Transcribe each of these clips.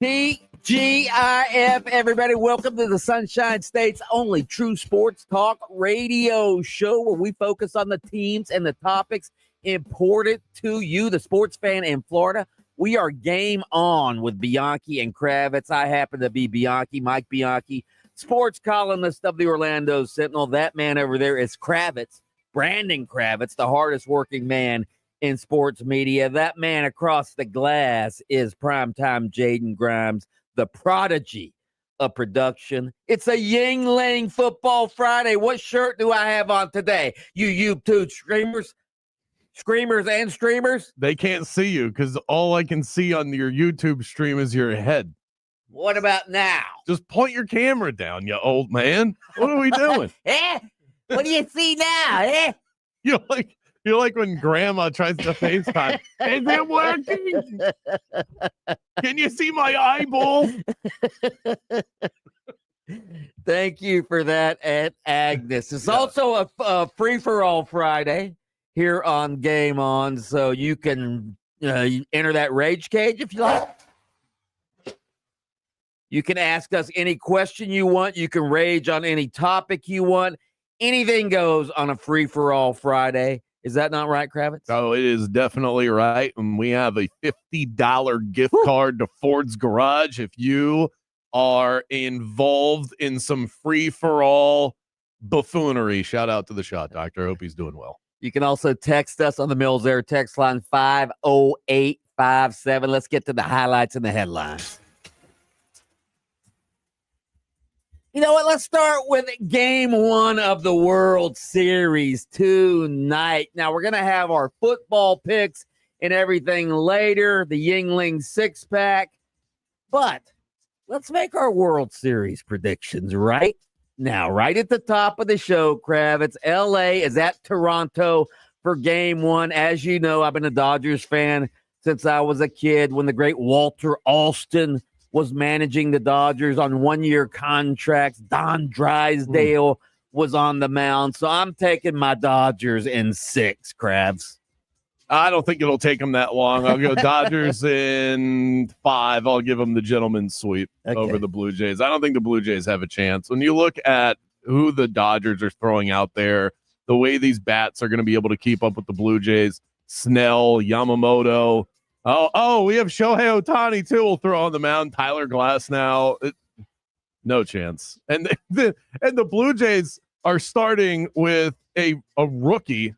TGIF, everybody. Welcome to the Sunshine State's only true sports talk radio show where we focus on the teams and the topics important to you, the sports fan in Florida. We are game on with Bianchi and Kravitz. I happen to be Bianchi, Mike Bianchi, sports columnist of the Orlando Sentinel. That man over there is Kravitz, Brandon Kravitz, the hardest working man in sports media. That man across the glass is primetime Jaden Grimes, the prodigy of production. It's a Yingling Football Friday. What shirt do I have on today? You YouTube screamers and streamers? They can't see you because all I can see on your YouTube stream is your head. What about now? Just point your camera down, you old man. What are we doing? What do you see now? You're like when grandma tries to FaceTime. Is it working? Can you see my eyeball? Thank you for that, Aunt Agnes. It's also a free-for-all Friday here on Game On, so you can enter that rage cage if you like. You can ask us any question you want. You can rage on any topic you want. Anything goes on a free-for-all Friday. Is that not right, Kravitz? Oh, it is definitely right. And we have a $50 gift card to Ford's Garage. If you are involved in some free-for-all buffoonery, shout out to the shot doctor. I hope he's doing well. You can also text us on the Mills Air text line 50857. Let's get to the highlights and the headlines. You know what? Let's start with game one of the World Series tonight. Now, we're going to have our football picks and everything later, the Yingling six-pack. But let's make our World Series predictions right now, right at the top of the show, Kravitz. L.A. is at Toronto for game one. As you know, I've been a Dodgers fan since I was a kid when the great Walter Alston was managing the Dodgers on one-year contracts. Don Drysdale was on the mound. So I'm taking my Dodgers in 6, Krabs. I don't think it'll take them that long. I'll go Dodgers in 5. I'll give them the gentleman's sweep over the Blue Jays. I don't think the Blue Jays have a chance. When you look at who the Dodgers are throwing out there, the way these bats are going to be able to keep up with the Blue Jays, Snell, Yamamoto. Oh, we have Shohei Ohtani, too. We'll throw on the mound. Tyler Glass now. No chance. And the Blue Jays are starting with a rookie.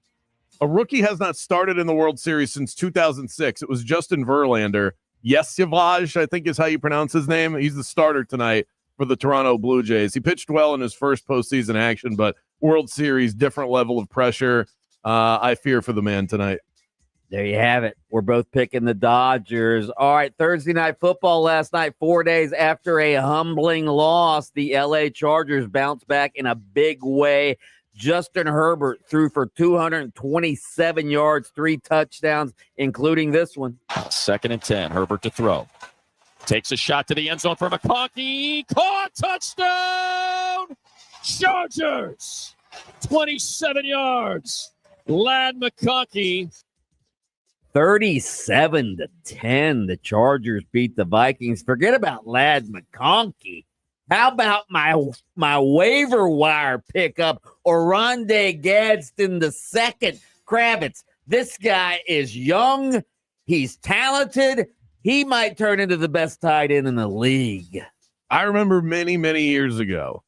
A rookie has not started in the World Series since 2006. It was Justin Verlander. Yesivage, I think is how you pronounce his name. He's the starter tonight for the Toronto Blue Jays. He pitched well in his first postseason action, but World Series, different level of pressure. I fear for the man tonight. There you have it. We're both picking the Dodgers. All right, Thursday night football last night, 4 days after a humbling loss, the L.A. Chargers bounced back in a big way. Justin Herbert threw for 227 yards, 3 touchdowns, including this one. 2nd and 10, Herbert to throw. Takes a shot to the end zone for McConkey. Caught, touchdown! Chargers! 27 yards. Lad McConkey. 37-10, the Chargers beat the Vikings. Forget about Lad McConkey. How about my waiver wire pickup, Oronde Gadsden II? Kravitz, this guy is young. He's talented. He might turn into the best tight end in the league. I remember many, many years ago,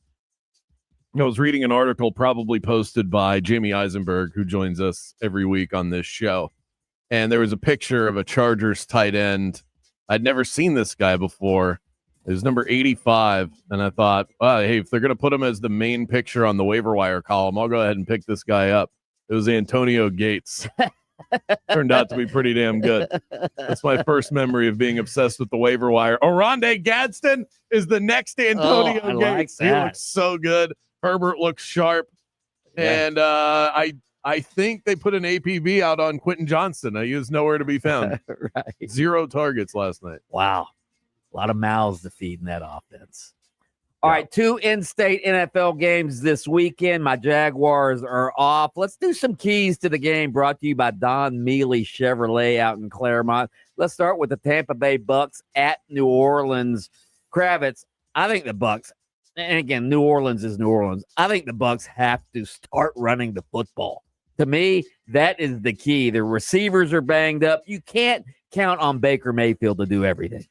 I was reading an article probably posted by Jamie Eisenberg, who joins us every week on this show. And there was a picture of a Chargers tight end. I'd never seen this guy before. It was number 85. And I thought, hey, if they're going to put him as the main picture on the waiver wire column, I'll go ahead and pick this guy up. It was Antonio Gates. Turned out to be pretty damn good. That's my first memory of being obsessed with the waiver wire. Oronde Gadsden is the next Antonio Gates. He looks so good. Herbert looks sharp. Yeah. And I think they put an APB out on Quentin Johnston. He was nowhere to be found. Right. 0 targets last night. Wow. A lot of mouths to feed in that offense. All right, 2 in-state NFL games this weekend. My Jaguars are off. Let's do some keys to the game brought to you by Don Mealy Chevrolet out in Claremont. Let's start with the Tampa Bay Bucks at New Orleans. Kravitz, I think the Bucks, and again, New Orleans is New Orleans. I think the Bucks have to start running the football. To me, that is the key. The receivers are banged up. You can't count on Baker Mayfield to do everything.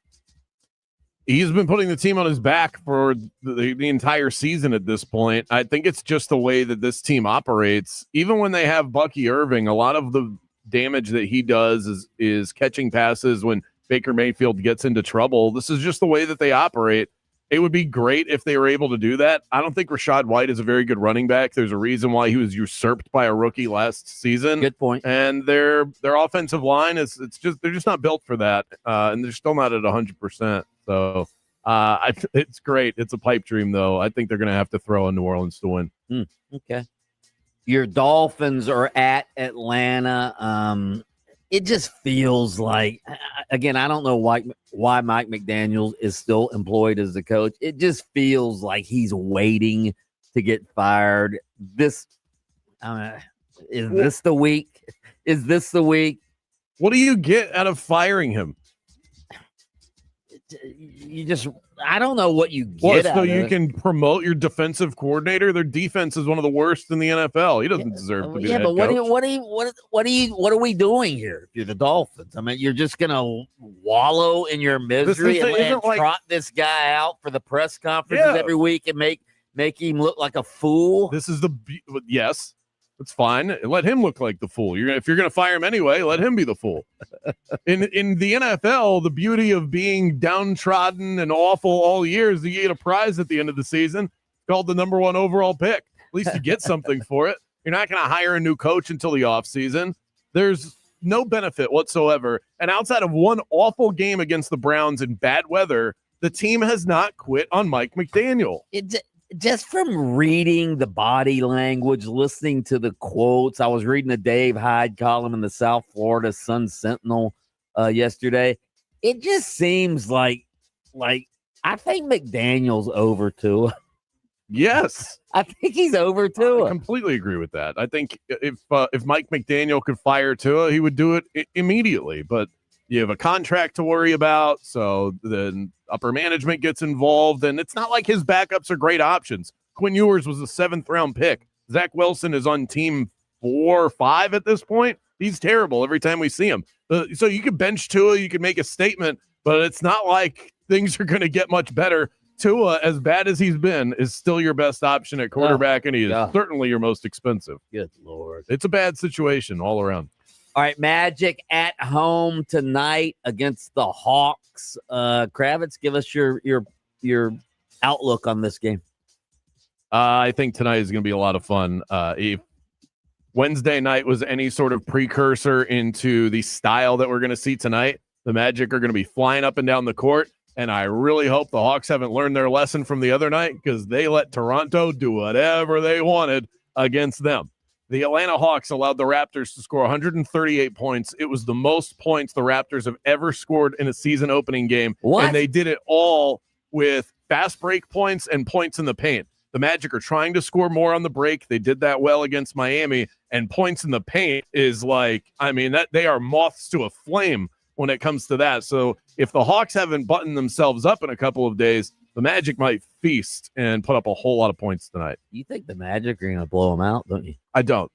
He's been putting the team on his back for the entire season at this point. I think it's just the way that this team operates. Even when they have Bucky Irving, a lot of the damage that he does is catching passes when Baker Mayfield gets into trouble. This is just the way that they operate. It would be great if they were able to do that. I don't think Rachaad White is a very good running back. There's a reason why he was usurped by a rookie last season. Good point. And their offensive line they're just not built for that, and they're still not at 100%. So it's great. It's a pipe dream, though. I think they're going to have to throw in New Orleans to win. Okay. Your Dolphins are at Atlanta. It just feels like, again, I don't know why Mike McDaniel is still employed as the coach. It just feels like he's waiting to get fired. Is this the week? Is this the week? What do you get out of firing him? I don't know what you get. So you can promote your defensive coordinator. Their defense is one of the worst in the NFL. He doesn't deserve to be. Yeah, but what are we doing here? If you're the Dolphins, I mean, you're just gonna wallow in your misery and trot this guy out for the press conferences every week and make him look like a fool. This is yes. It's fine. Let him look like the fool. If you're going to fire him anyway, let him be the fool. In the NFL, the beauty of being downtrodden and awful all year is that you get a prize at the end of the season called the number 1 overall pick. At least you get something for it. You're not going to hire a new coach until the offseason. There's no benefit whatsoever. And outside of one awful game against the Browns in bad weather, the team has not quit on Mike McDaniel. Just from reading the body language, listening to the quotes, I was reading a Dave Hyde column in the South Florida Sun Sentinel yesterday. It just seems like I think McDaniel's over Tua. Yes, I think he's over Tua. I completely agree with that. I think if Mike McDaniel could fire Tua, he would do it immediately. But you have a contract to worry about, so then upper management gets involved, and it's not like his backups are great options. Quinn Ewers was a 7th-round pick. Zach Wilson is on team 4 or 5 at this point. He's terrible every time we see him. So you could bench Tua, you could make a statement, but it's not like things are going to get much better. Tua, as bad as he's been, is still your best option at quarterback, and he is certainly your most expensive. Good Lord. It's a bad situation all around. All right, Magic at home tonight against the Hawks. Kravitz, give us your outlook on this game. I think tonight is going to be a lot of fun. If Wednesday night was any sort of precursor into the style that we're going to see tonight, the Magic are going to be flying up and down the court, and I really hope the Hawks haven't learned their lesson from the other night because they let Toronto do whatever they wanted against them. The Atlanta Hawks allowed the Raptors to score 138 points. It was the most points the Raptors have ever scored in a season opening game. What? And they did it all with fast break points and points in the paint. The Magic are trying to score more on the break. They did that well against Miami. And points in the paint is that they are moths to a flame when it comes to that. So if the Hawks haven't buttoned themselves up in a couple of days, the Magic might feast and put up a whole lot of points tonight. You think the Magic are going to blow them out, don't you? I don't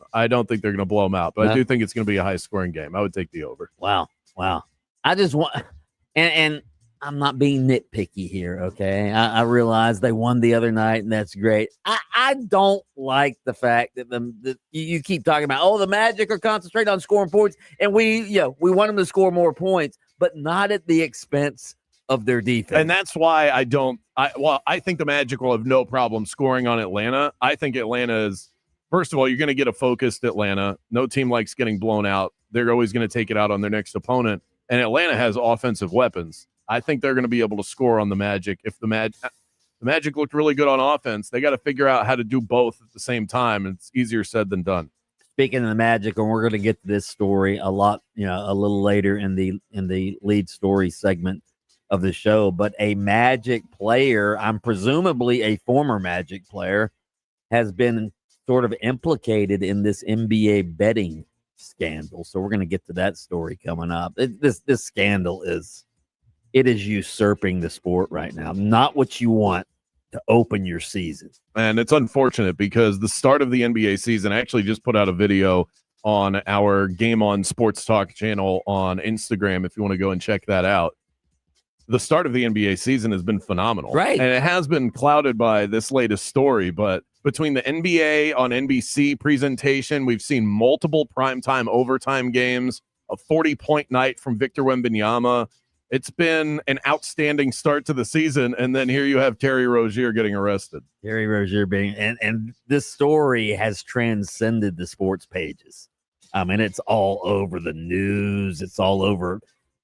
think they're going to blow them out, but I do think it's going to be a high-scoring game. I would take the over. Wow. I just want – and I'm not being nitpicky here, okay? I realize they won the other night, and that's great. I don't like the fact that you keep talking about, the Magic are concentrating on scoring points, and we want them to score more points, but not at the expense of their defense. And that's why I think the Magic will have no problem scoring on Atlanta. I think Atlanta is, first of all, you're going to get a focused Atlanta. No team likes getting blown out. They're always going to take it out on their next opponent. And Atlanta has offensive weapons. I think they're going to be able to score on the Magic. If the Magic looked really good on offense, they got to figure out how to do both at the same time. It's easier said than done. Speaking of the Magic, and we're going to get to this story a little later in the lead story segment of the show, but a Magic player, I'm presumably a former Magic player, has been sort of implicated in this NBA betting scandal. So we're going to get to that story coming up. This scandal is usurping the sport right now. Not what you want to open your season. And it's unfortunate because the start of the NBA season, I actually just put out a video on our Game On Sports Talk channel on Instagram if you want to go and check that out. The start of the NBA season has been phenomenal. Right. And it has been clouded by this latest story, but between the NBA on NBC presentation, we've seen multiple primetime overtime games, a 40-point night from Victor Wembanyama. It's been an outstanding start to the season, and then here you have Terry Rozier getting arrested. Terry Rozier being, and this story has transcended the sports pages. I mean, it's all over the news. It's all over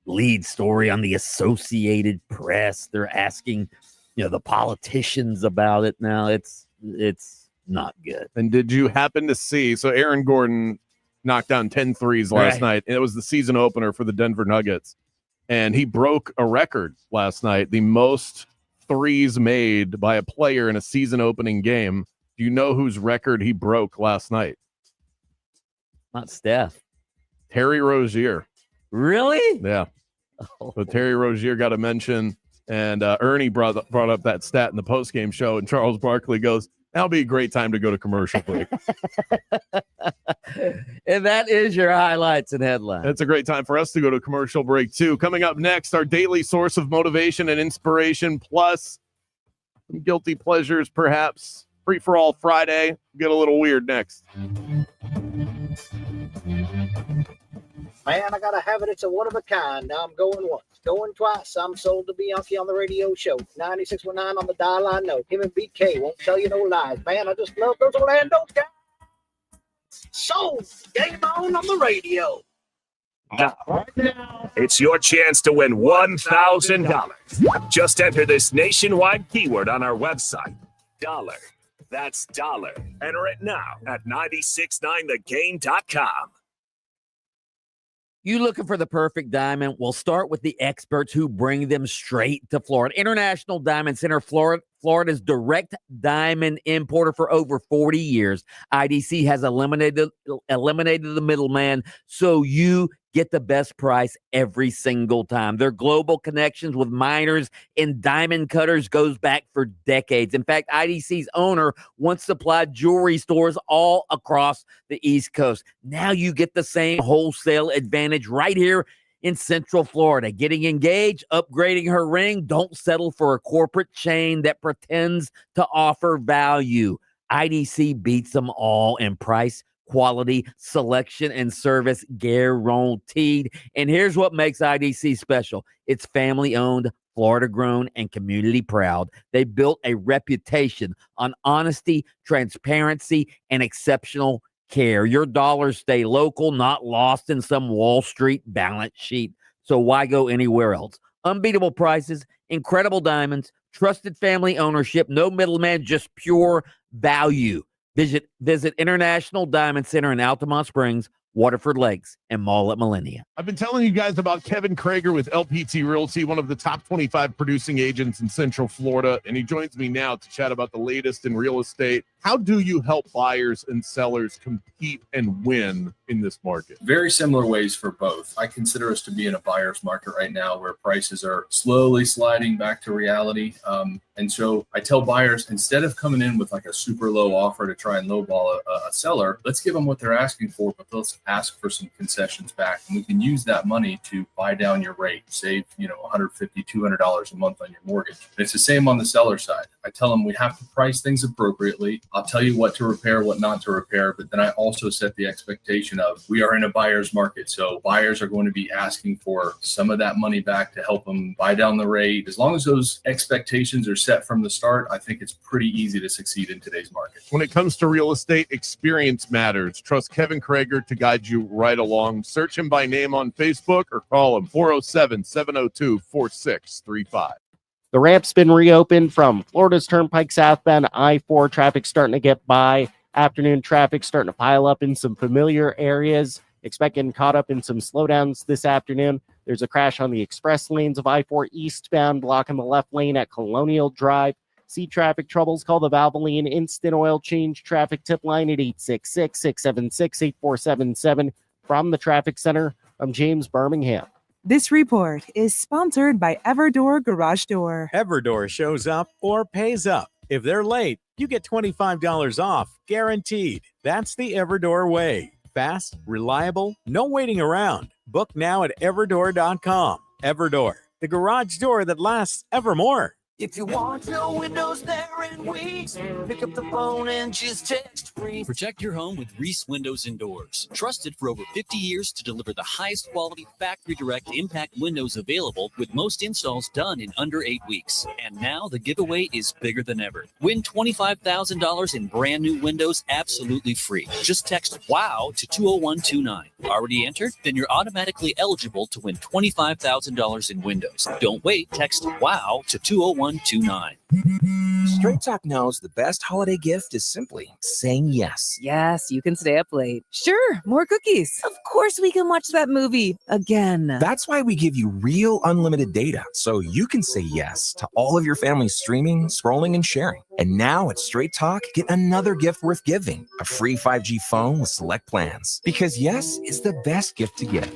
lead story on the Associated Press. They're asking, the politicians about it now. It's not good. And did you happen to see, so Aaron Gordon knocked down 10 threes last night, and it was the season opener for the Denver Nuggets. And he broke a record last night, the most threes made by a player in a season-opening game. Do you know whose record he broke last night? Not Steph. Terry Rozier. Really? Yeah. Oh. So Terry Rozier got a mention, and Ernie brought up that stat in the postgame show, and Charles Barkley goes, that'll be a great time to go to commercial break. And that is your highlights and headlines. It's a great time for us to go to commercial break, too. Coming up next, our daily source of motivation and inspiration, plus some guilty pleasures, perhaps. Free-for-all Friday. Get a little weird next. Man, I gotta have it. It's a one of a kind. Now I'm going once, going twice. I'm sold to Bianchi on the radio show. 96.9 on the dial. I know him and BK won't tell you no lies. Man, I just love those Orlando guys. Sold. Game on the radio. Right now, it's your chance to win $1,000. Just enter this nationwide keyword on our website. Dollar. That's dollar. Enter it now at 969thegame.com. You looking for the perfect diamond? We'll start with the experts who bring them straight to Florida. International Diamond Center, Florida's direct diamond importer for over 40 years. IDC has eliminated the middleman, so you get the best price every single time. Their global connections with miners and diamond cutters goes back for decades. In fact, IDC's owner once supplied jewelry stores all across the East Coast. Now you get the same wholesale advantage right here in Central Florida. Getting engaged, upgrading her ring, don't settle for a corporate chain that pretends to offer value. IDC beats them all in price, quality, selection, and service guaranteed. And here's what makes IDC special. It's family-owned, Florida-grown, and community-proud. They built a reputation on honesty, transparency, and exceptional care. Your dollars stay local, not lost in some Wall Street balance sheet. So why go anywhere else? Unbeatable prices, incredible diamonds, trusted family ownership, no middleman, just pure value. Visit International Diamond Center in Altamont Springs, Waterford Lakes, and Mall at Millennia. I've been telling you guys about Kevin Krager with LPT Realty, one of the top 25 producing agents in Central Florida, and he joins me now to chat about the latest in real estate. How do you help buyers and sellers compete and win in this market? Very similar ways for both. I consider us to be in a buyer's market right now where prices are slowly sliding back to reality. And so I tell buyers, instead of coming in with like a super low offer to try and lowball a seller, let's give them what they're asking for, but let's ask for some concessions back. And we can use that money to buy down your rate, save, $150, $200 a month on your mortgage. And it's the same on the seller side. I tell them we have to price things appropriately. I'll tell you what to repair, what not to repair, but then I also set the expectation of we are in a buyer's market. So buyers are going to be asking for some of that money back to help them buy down the rate. As long as those expectations are set from the start, I think it's pretty easy to succeed in today's market. When it comes to real estate, experience matters. Trust Kevin Krager to guide you right along. Search him by name on Facebook or call him 407-702-4635. The ramp's been reopened from Florida's Turnpike southbound I-4. Traffic starting to get by. Afternoon traffic starting to pile up in some familiar areas. Expect getting caught up in some slowdowns this afternoon. There's a crash on the express lanes of I-4 eastbound, blocking the left lane at Colonial Drive. See traffic troubles, call the Valvoline Instant Oil Change traffic tip line at 866-676-8477. From the traffic center, I'm James Birmingham. This report is sponsored by Everdore Garage Door. Everdore shows up or pays up. If they're late, you get $25 off, guaranteed. That's the Everdore way. Fast, reliable, no waiting around. Book now at Everdore.com. Everdore, the garage door that lasts evermore. If you want your windows there in weeks, pick up the phone and just text free. Protect your home with Reese Windows and Doors. Trusted for over 50 years to deliver the highest quality factory direct impact windows available, with most installs done in under 8 weeks. And now the giveaway is bigger than ever. Win $25,000 in brand new windows absolutely free. Just text WOW to 20129. Already entered? Then you're automatically eligible to win $25,000 in windows. Don't wait. Text WOW to 20129. Straight Talk knows the best holiday gift is simply saying yes. Yes, you can stay up late. Sure, more cookies. Of course we can watch that movie again. That's why we give you real unlimited data, so you can say yes to all of your family's streaming, scrolling, and sharing. And now at Straight Talk, get another gift worth giving, a free 5G phone with select plans. Because yes is the best gift to give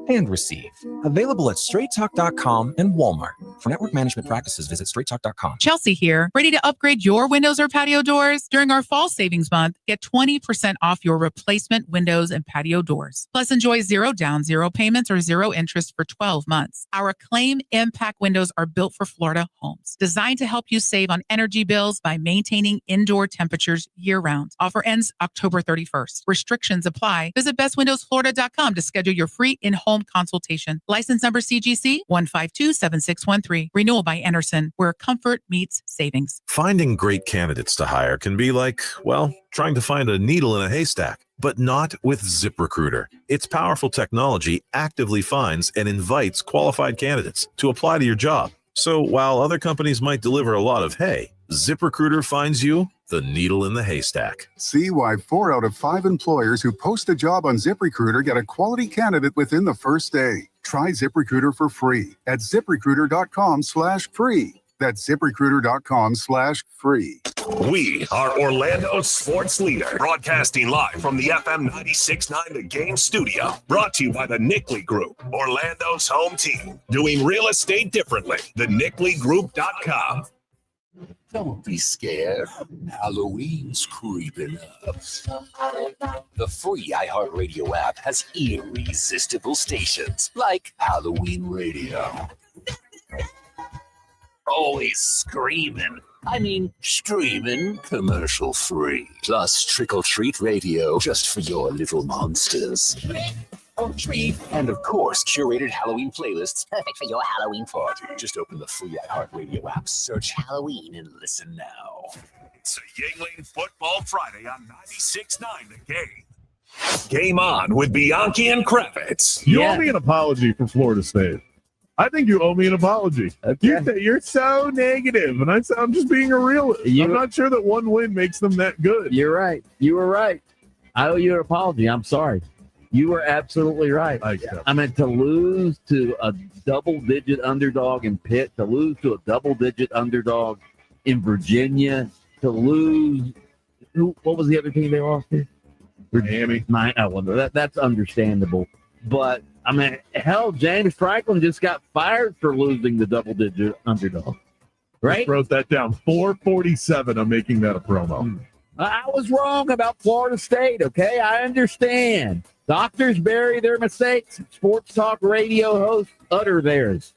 and receive. Available at straighttalk.com and Walmart. For network management practices, visit straighttalk.com. Chelsea here. Ready to upgrade your windows or patio doors? During our fall savings month, get 20% off your replacement windows and patio doors. Plus, enjoy 0 down, 0 payments, or 0 interest for 12 months. Our Acclaim Impact windows are built for Florida homes, designed to help you save on energy bills by maintaining indoor temperatures year-round. Offer ends October 31st. Restrictions apply. Visit bestwindowsflorida.com to schedule your free in-home consultation. License number CGC 1527613. Renewal by Anderson, where comfort meets savings. Finding great candidates to hire can be like, well, trying to find a needle in a haystack, but not with ZipRecruiter. Its powerful technology actively finds and invites qualified candidates to apply to your job. So while other companies might deliver a lot of hay, ZipRecruiter finds you the needle in the haystack. See why 4 out of 5 employers who post a job on ZipRecruiter get a quality candidate within the first day. Try ZipRecruiter for free at ZipRecruiter.com/free. That's ZipRecruiter.com/free. We are Orlando's sports leader, broadcasting live from the FM 96.9 The Game studio. Brought to you by the Nickley Group, Orlando's home team. Doing real estate differently. TheNickleyGroup.com. Don't be scared. Halloween's creeping up. The free iHeartRadio app has irresistible stations like Halloween Radio. Always screaming. I mean, streaming commercial free. Plus Trick or Treat Radio just for your little monsters. Trick or treat. And of course, curated Halloween playlists perfect for your Halloween party. Just open the free iHeartRadio app, search Halloween, and listen now. It's a Yingling Football Friday on 96.9 The Game. Game on with Bianchi and Kravitz. You owe me an apology for Florida State. I think you owe me an apology. Okay. You're so negative, and I'm just being a realist. I'm not sure that one win makes them that good. You're right. You were right. I owe you an apology. I'm sorry. You were absolutely right. I mean, to lose to a double-digit underdog in Pitt, to lose to a double-digit underdog in Virginia, to lose – what was the other team they lost to? Miami. That's understandable. But, I mean, hell, James Franklin just got fired for losing the double-digit underdog. Right? Just wrote that down. 447. I'm making that a promo. I was wrong about Florida State, okay? I understand. Doctors bury their mistakes. Sports talk radio hosts utter theirs.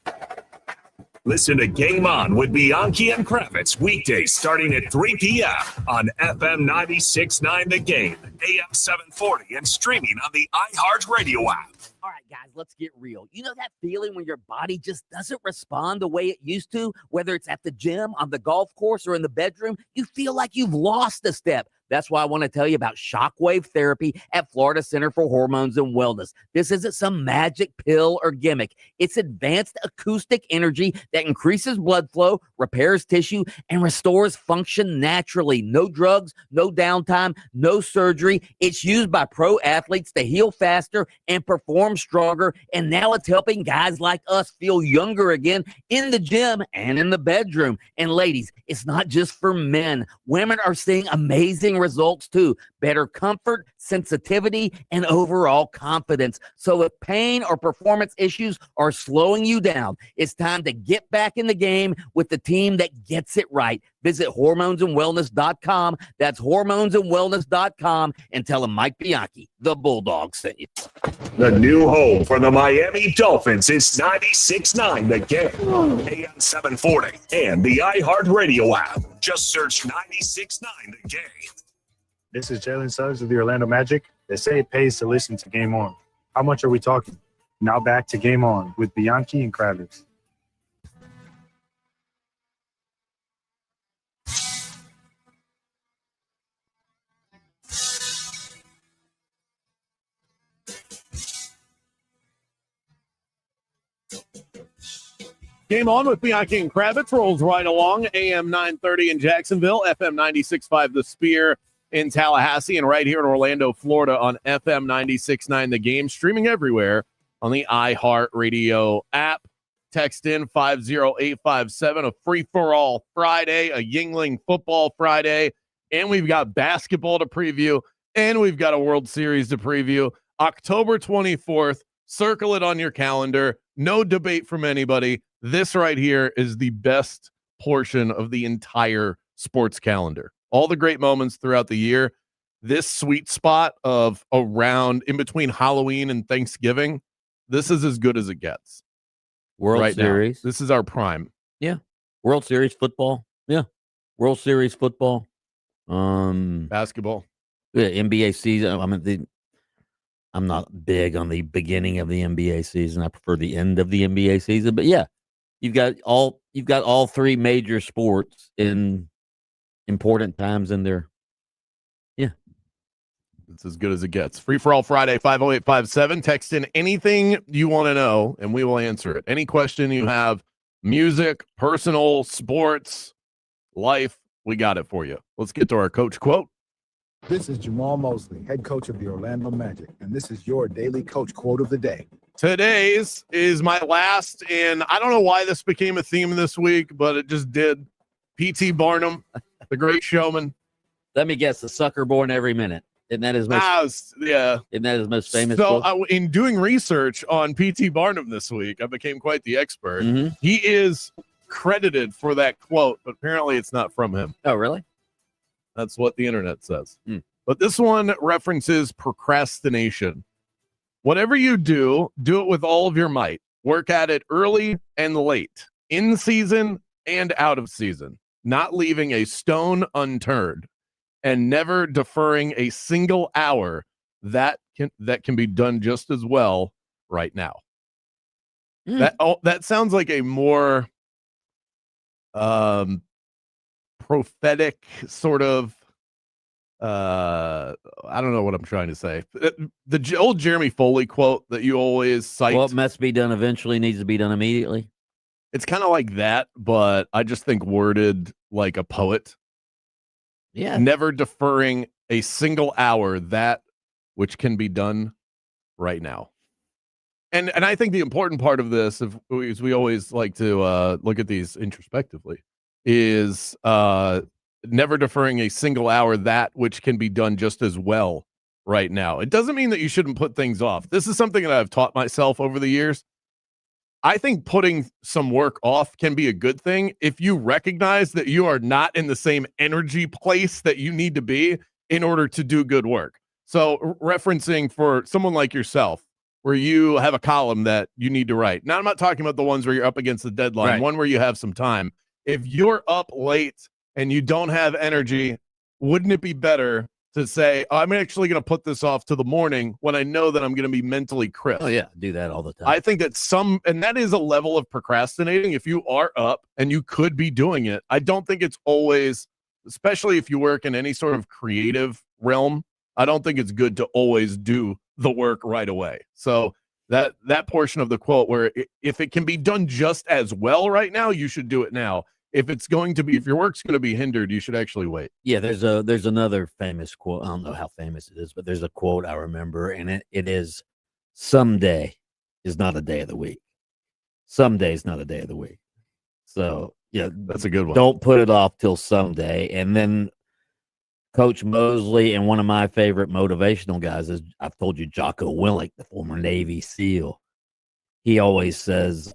Listen to Game On with Bianchi and Kravitz weekdays starting at 3 p.m. on FM 96.9 The Game, AM 740, and streaming on the iHeartRadio app. All right, guys, let's get real. You know that feeling when your body just doesn't respond the way it used to, whether it's at the gym, on the golf course, or in the bedroom? You feel like you've lost a step. That's why I want to tell you about Shockwave Therapy at Florida Center for Hormones and Wellness. This isn't some magic pill or gimmick. It's advanced acoustic energy that increases blood flow, repairs tissue, and restores function naturally. No drugs, no downtime, no surgery. It's used by pro athletes to heal faster and perform stronger. And now it's helping guys like us feel younger again in the gym and in the bedroom. And ladies, it's not just for men. Women are seeing amazing results too. Better comfort, sensitivity, and overall confidence. So if pain or performance issues are slowing you down, it's time to get back in the game with the team that gets it right. Visit hormonesandwellness.com. That's hormonesandwellness.com, and tell them Mike Bianchi, the Bulldog, sent you. The new home for the Miami Dolphins is 96.9 The Game, AM 740, and the iHeartRadio app. Just search 96.9 The Game. This is Jalen Suggs of the Orlando Magic. They say it pays to listen to Game On. How much are we talking? Now back to Game On with Bianchi and Kravitz. Game On with Bianchi and Kravitz rolls right along. AM 930 in Jacksonville, FM 96.5 The Spear in Tallahassee, and right here in Orlando, Florida on FM 96.9 The Game, streaming everywhere on the iHeartRadio app. Text in 50857, a free-for-all Friday, a Yingling football Friday, and we've got basketball to preview, and we've got a World Series to preview. October 24th, circle it on your calendar. No debate from anybody. This right here is the best portion of the entire sports calendar. All the great moments throughout the year. This sweet spot of around in between Halloween and Thanksgiving, this is as good as it gets. World Series. Now. This is our prime. Yeah. World Series football. Yeah. World Series football. Basketball. Yeah, NBA season. I'm not big on the beginning of the NBA season. I prefer the end of the NBA season. But yeah, you've got all three major sports in important times in there. Yeah. It's as good as it gets. Free for all Friday, 50857. Text in anything you want to know, and we will answer it. Any question you have, music, personal, sports, life, we got it for you. Let's get to our coach quote. This is Jamal Mosley, head coach of the Orlando Magic, and this is your daily coach quote of the day. Today's is my last, and I don't know why this became a theme this week, but it just did. P.T. Barnum, the great showman. Let me guess, the sucker born every minute. Isn't that his most, yeah. Isn't that his most famous So quote? in doing research on P.T. Barnum this week, I became quite the expert. Mm-hmm. He is credited for that quote, but apparently it's not from him. Oh, really? That's what the internet says. But this one references procrastination. Whatever you do it with all of your might. Work at it early and late, in season and out of season, not leaving a stone unturned, and never deferring a single hour that can be done just as well right now. That sounds like a more prophetic sort of I don't know what I'm trying to say. The old Jeremy Foley quote that you always cite. What must be done eventually needs to be done immediately. It's kind of like that, but I just think worded like a poet. Yeah. Never deferring a single hour that which can be done right now. And I think the important part of this, is we always like to look at these introspectively, is never deferring a single hour that which can be done just as well right now. It doesn't mean that you shouldn't put things off. This is something that I've taught myself over the years. I think putting some work off can be a good thing if you recognize that you are not in the same energy place that you need to be in order to do good work. So referencing for someone like yourself, where you have a column that you need to write. Now, I'm not talking about the ones where you're up against the deadline, right. One where you have some time. If you're up late and you don't have energy, wouldn't it be better to say, I'm actually going to put this off to the morning when I know that I'm going to be mentally crisp? Oh, yeah. Do that all the time. I think that and that is a level of procrastinating. If you are up and you could be doing it, I don't think it's always, especially if you work in any sort of creative realm, I don't think it's good to always do the work right away. So that portion of the quote where if it can be done just as well right now, you should do it now. If your work's going to be hindered, you should actually wait. Yeah, there's another famous quote. I don't know how famous it is, but there's a quote I remember, and it is, someday is not a day of the week. Someday is not a day of the week. So, yeah, that's a good one. Don't put it off till someday. And then Coach Mosley, and one of my favorite motivational guys is, I've told you, Jocko Willink, the former Navy SEAL. He always says,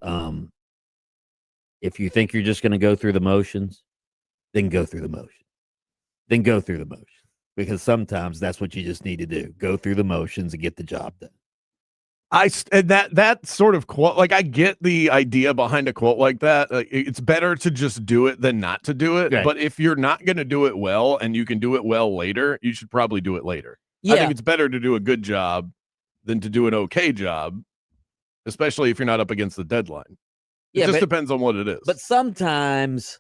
if you think you're just going to go through the motions, then go through the motions. Then go through the motions. Because sometimes that's what you just need to do. Go through the motions and get the job done. And that sort of quote, like, I get the idea behind a quote like that. Like, it's better to just do it than not to do it. Right. But if you're not going to do it well and you can do it well later, you should probably do it later. Yeah. I think it's better to do a good job than to do an okay job, especially if you're not up against the deadline. It just depends on what it is. But sometimes,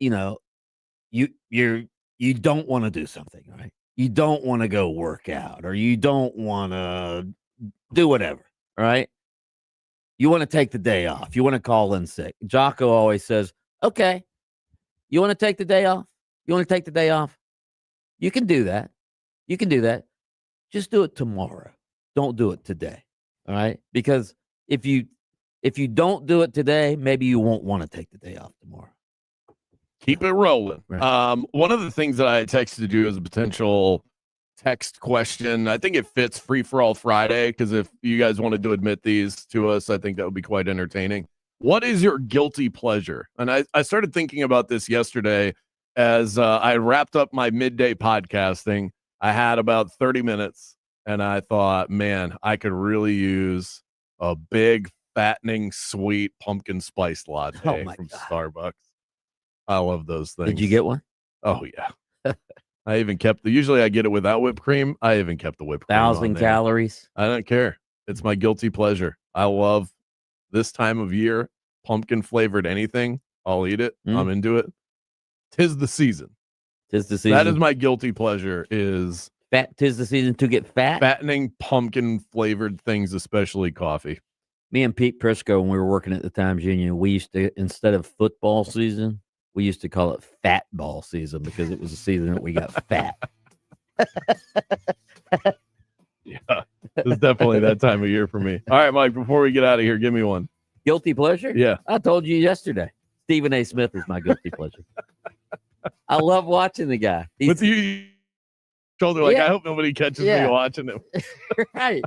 you know, you don't want to do something, right? You don't want to go work out, or you don't want to do whatever, right? You want to take the day off. You want to call in sick. Jocko always says, okay, you want to take the day off? You want to take the day off? You can do that. You can do that. Just do it tomorrow. Don't do it today, all right? Because if you don't do it today, maybe you won't want to take the day off tomorrow. Keep it rolling. Right. One of the things that I texted you as a potential text question, I think it fits Free for All Friday, because if you guys wanted to admit these to us, I think that would be quite entertaining. What is your guilty pleasure? And I started thinking about this yesterday as I wrapped up my midday podcasting. I had about 30 minutes, and I thought, man, I could really use a big, fattening, sweet pumpkin spice latte from Starbucks. I love those things. Did you get one? Oh, yeah. I even kept usually I get it without whipped cream. I even kept the whipped cream. 1,000 calories. I don't care. It's my guilty pleasure. I love this time of year, pumpkin flavored anything. I'll eat it. I'm into it. 'Tis the season. 'Tis the season. That is my guilty pleasure, is fat. 'Tis the season to get fat. Fattening pumpkin flavored things, especially coffee. Me and Pete Prisco, when we were working at the Times Union, we used to, instead of football season, we used to call it fat ball season, because it was a season that we got fat. Yeah, it's definitely that time of year for me. All right, Mike, before we get out of here, give me one. Guilty pleasure? Yeah. I told you yesterday. Stephen A. Smith is my guilty pleasure. I love watching the guy. With you shoulder, like, I hope nobody catches me watching him. Right.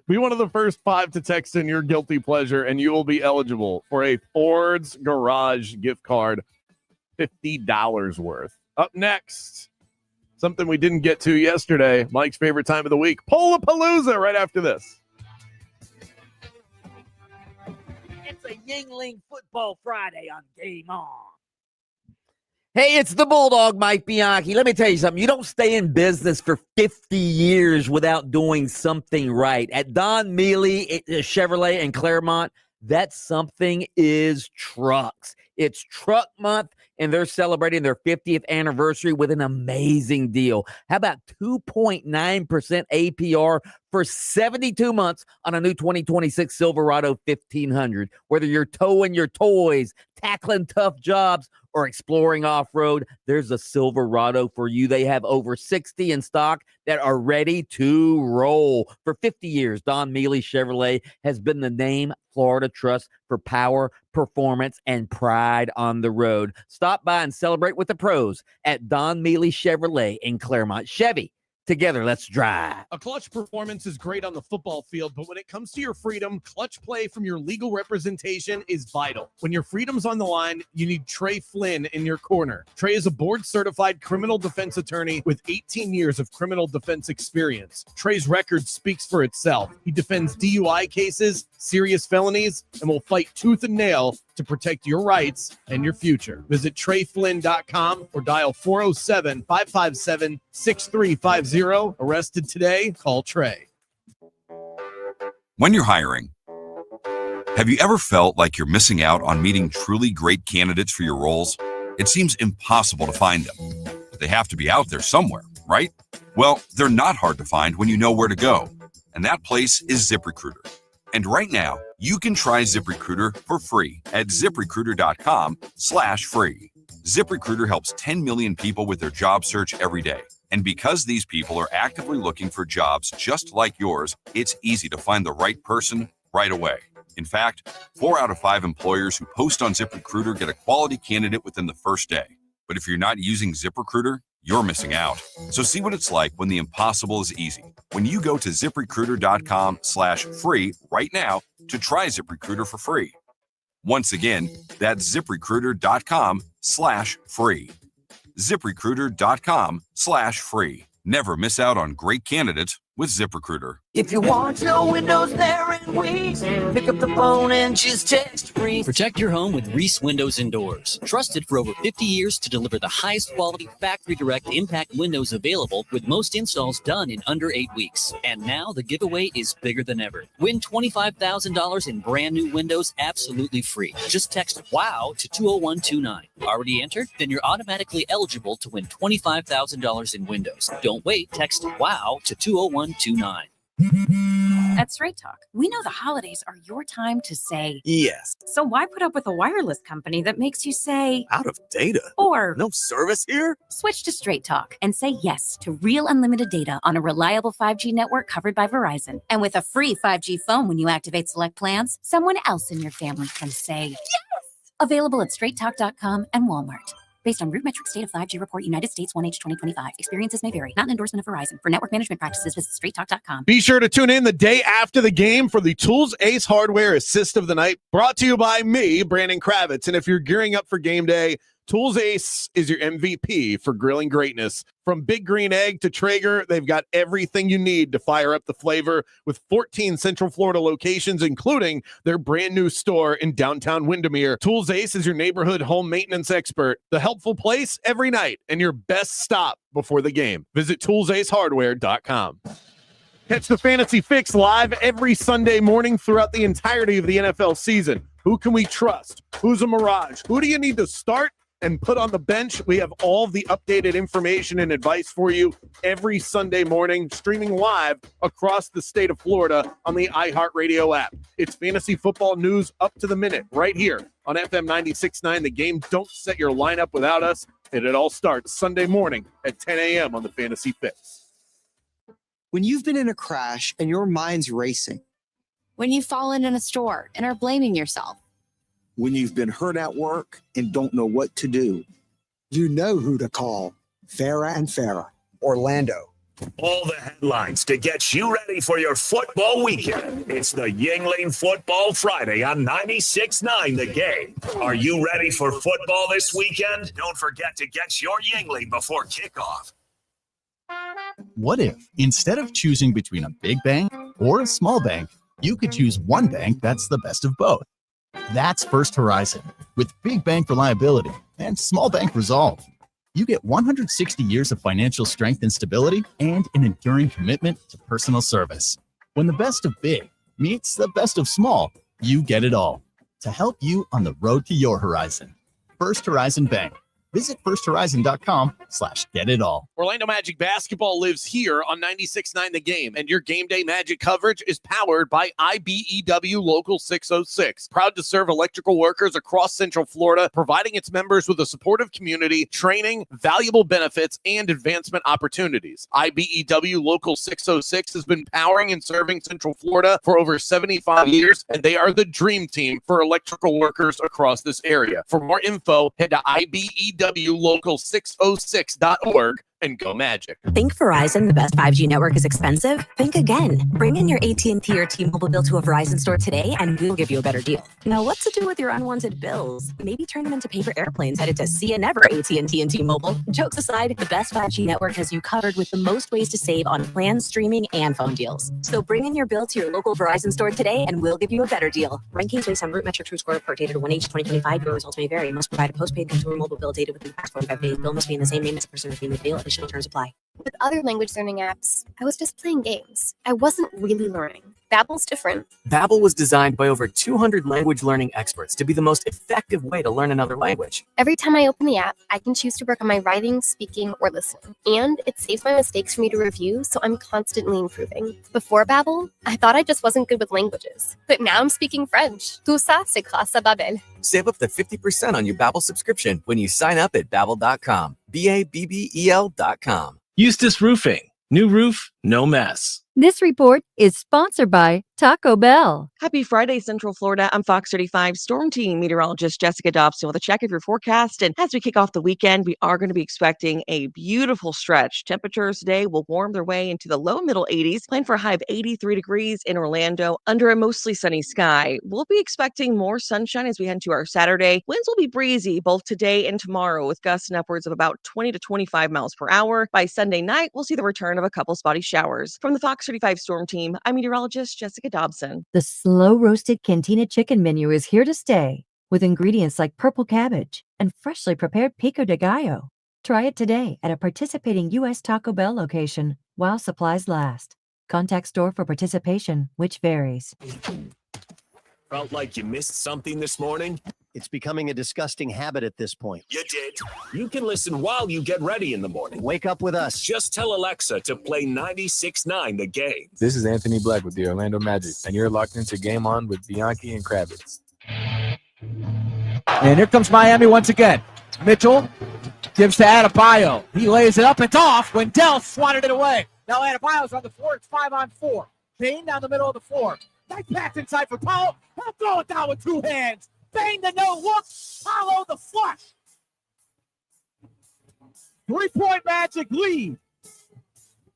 Be one of the first 5 to text in your guilty pleasure, and you will be eligible for a Ford's Garage gift card, $50 worth. Up next, something we didn't get to yesterday, Mike's favorite time of the week, Polapalooza, right after this. It's a Yingling Football Friday on Game On. Hey, it's the Bulldog, Mike Bianchi. Let me tell you something. You don't stay in business for 50 years without doing something right. At Don Mealy Chevrolet in Claremont, that something is trucks. It's truck month, and they're celebrating their 50th anniversary with an amazing deal. How about 2.9% APR for 72 months on a new 2026 Silverado 1500? Whether you're towing your toys, tackling tough jobs, or exploring off-road, there's a Silverado for you. They have over 60 in stock that are ready to roll. For 50 years, Don Mealy Chevrolet has been the name Florida trusts for power, performance, and pride on the road. Stop by and celebrate with the pros at Don Mealy Chevrolet in Claremont. Chevy, together, let's drive. A clutch performance is great on the football field, but when it comes to your freedom, clutch play from your legal representation is vital. When your freedom's on the line, you need Trey Flynn in your corner. Trey is a board-certified criminal defense attorney with 18 years of criminal defense experience. Trey's record speaks for itself. He defends DUI cases, serious felonies, and will fight tooth and nail to protect your rights and your future. Visit TreyFlynn.com or dial 407-557-6350. Arrested today? Call Trey. When you're hiring, have you ever felt like you're missing out on meeting truly great candidates for your roles? It seems impossible to find them, but they have to be out there somewhere, right? Well, they're not hard to find when you know where to go, and that place is ZipRecruiter. And right now, you can try ZipRecruiter for free at ZipRecruiter.com/free. ZipRecruiter helps 10 million people with their job search every day. And because these people are actively looking for jobs just like yours, it's easy to find the right person right away. In fact, 4 out of 5 employers who post on ZipRecruiter get a quality candidate within the first day. But if you're not using ZipRecruiter, you're missing out. So see what it's like when the impossible is easy. When you go to ZipRecruiter.com/free right now to try ZipRecruiter for free. Once again, that's ZipRecruiter.com/free. ZipRecruiter.com/free. Never miss out on great candidates with ZipRecruiter. If you want your windows there in weeks, pick up the phone and just text free. Protect your home with Reese Windows and Doors. Trusted for over 50 years to deliver the highest quality factory direct impact windows available, with most installs done in under 8 weeks. And now the giveaway is bigger than ever. Win $25,000 in brand new windows absolutely free. Just text WOW to 20129. Already entered? Then you're automatically eligible to win $25,000 in windows. Don't wait. Text WOW to 20129. At Straight Talk, we know the holidays are your time to say yes. So why put up with a wireless company that makes you say Out of data? Or no service here? Switch to Straight Talk and say yes to real unlimited data on a reliable 5G network covered by Verizon. And with a free 5G phone when you activate select plans, someone else in your family can say yes. Available at straighttalk.com and Walmart. Based on RootMetrics State of 5G Report, United States 1H 2025. Experiences may vary. Not an endorsement of Verizon. For network management practices, visit straighttalk.com. Be sure to tune in the day after the game for the Tools Ace Hardware Assist of the Night, brought to you by me, Brandon Kravitz. And if you're gearing up for game day, Tools Ace is your MVP for grilling greatness. From Big Green Egg to Traeger, they've got everything you need to fire up the flavor, with 14 Central Florida locations, including their brand new store in downtown Windermere. Tools Ace is your neighborhood home maintenance expert, the helpful place every night, and your best stop before the game. Visit toolsacehardware.com. Catch the Fantasy Fix live every Sunday morning throughout the entirety of the NFL season. Who can we trust? Who's a mirage? Who do you need to start and put on the bench? We have all the updated information and advice for you every Sunday morning, streaming live across the state of Florida on the iHeartRadio app. It's fantasy football news up to the minute right here on FM 96.9 The Game. Don't set your lineup without us, and it all starts Sunday morning at 10 a.m. on the Fantasy Fix. When you've been in a crash and your mind's racing. When you've fallen in a store and are blaming yourself. When you've been hurt at work and don't know what to do. You know who to call. Farah and Farah. Orlando. All the headlines to get you ready for your football weekend. It's the Yingling Football Friday on 96.9 The Game. Are you ready for football this weekend? Don't forget to get your Yingling before kickoff. What if, instead of choosing between a big bank or a small bank, you could choose one bank that's the best of both? That's First Horizon. With big bank reliability and small bank resolve, you get 160 years of financial strength and stability and an enduring commitment to personal service. When the best of big meets the best of small, you get it all to help you on the road to your horizon. First Horizon Bank. Visit firsthorizon.com/get-it-all. Orlando Magic basketball lives here on 96.9 The Game, and your game day Magic coverage is powered by IBEW Local 606. Proud to serve electrical workers across Central Florida, providing its members with a supportive community, training, valuable benefits, and advancement opportunities. IBEW Local 606 has been powering and serving Central Florida for over 75 years, and they are the dream team for electrical workers across this area. For more info, head to IBEWLocal606.org and go Magic. Think Verizon, the best 5G network, is expensive? Think again. Bring in your AT&T or T-Mobile bill to a Verizon store today and we'll give you a better deal. Now, what to do with your unwanted bills? Maybe turn them into paper airplanes headed to See Ya Never AT&T and T-Mobile. Jokes aside, the best 5G network has you covered with the most ways to save on plans, streaming, and phone deals. So bring in your bill to your local Verizon store today and we'll give you a better deal. Rankings based on RootMetrics True Score Report dated 1H 2025. Your results may vary. Must provide a postpaid consumer mobile bill dated within the past 45 days. Bill must be in the same name as the person receiving the bill. Additional terms apply. With other language learning apps, I was just playing games. I wasn't really learning. Babbel's different. Babbel was designed by over 200 language learning experts to be the most effective way to learn another language. Every time I open the app, I can choose to work on my writing, speaking, or listening. And it saves my mistakes for me to review, so I'm constantly improving. Before Babbel, I thought I just wasn't good with languages. But now I'm speaking French. Tout ça, c'est grâce à Babbel. Save up to 50% on your Babbel subscription when you sign up at Babbel.com. BABBEL.com. Eustace Roofing. New roof, no mess. This report is sponsored by Taco Bell. Happy Friday, Central Florida. I'm Fox 35 Storm Team meteorologist Jessica Dobson with a check of your forecast. And as we kick off the weekend, we are going to be expecting a beautiful stretch. Temperatures today will warm their way into the low middle 80s. Plan for a high of 83 degrees in Orlando under a mostly sunny sky. We'll be expecting more sunshine as we head into our Saturday. Winds will be breezy both today and tomorrow with gusts in upwards of about 20 to 25 miles per hour. By Sunday night, we'll see the return of a couple spotty showers. From the Fox 35 Storm Team, I'm meteorologist Jessica Dobson. The slow-roasted Cantina chicken menu is here to stay with ingredients like purple cabbage and freshly prepared pico de gallo. Try it today at a participating U.S. Taco Bell location while supplies last. Contact store for participation, which varies. Felt like you missed something this morning? It's becoming a disgusting habit at this point. You did. You can listen while you get ready in the morning. Wake up with us. Just tell Alexa to play 96.9 The Game. This is Anthony Black with the Orlando Magic, and you're locked into Game On with Bianchi and Kravitz. And here comes Miami once again. Mitchell gives to Adebayo. He lays it up. It's off when Dell swatted it away. Now Adebayo's on the floor. It's 5-on-4. Payne down the middle of the floor. Nice pass inside for Powell. He'll throw it down with two hands. Payne the no look. Follow the flush. 3-point Magic lead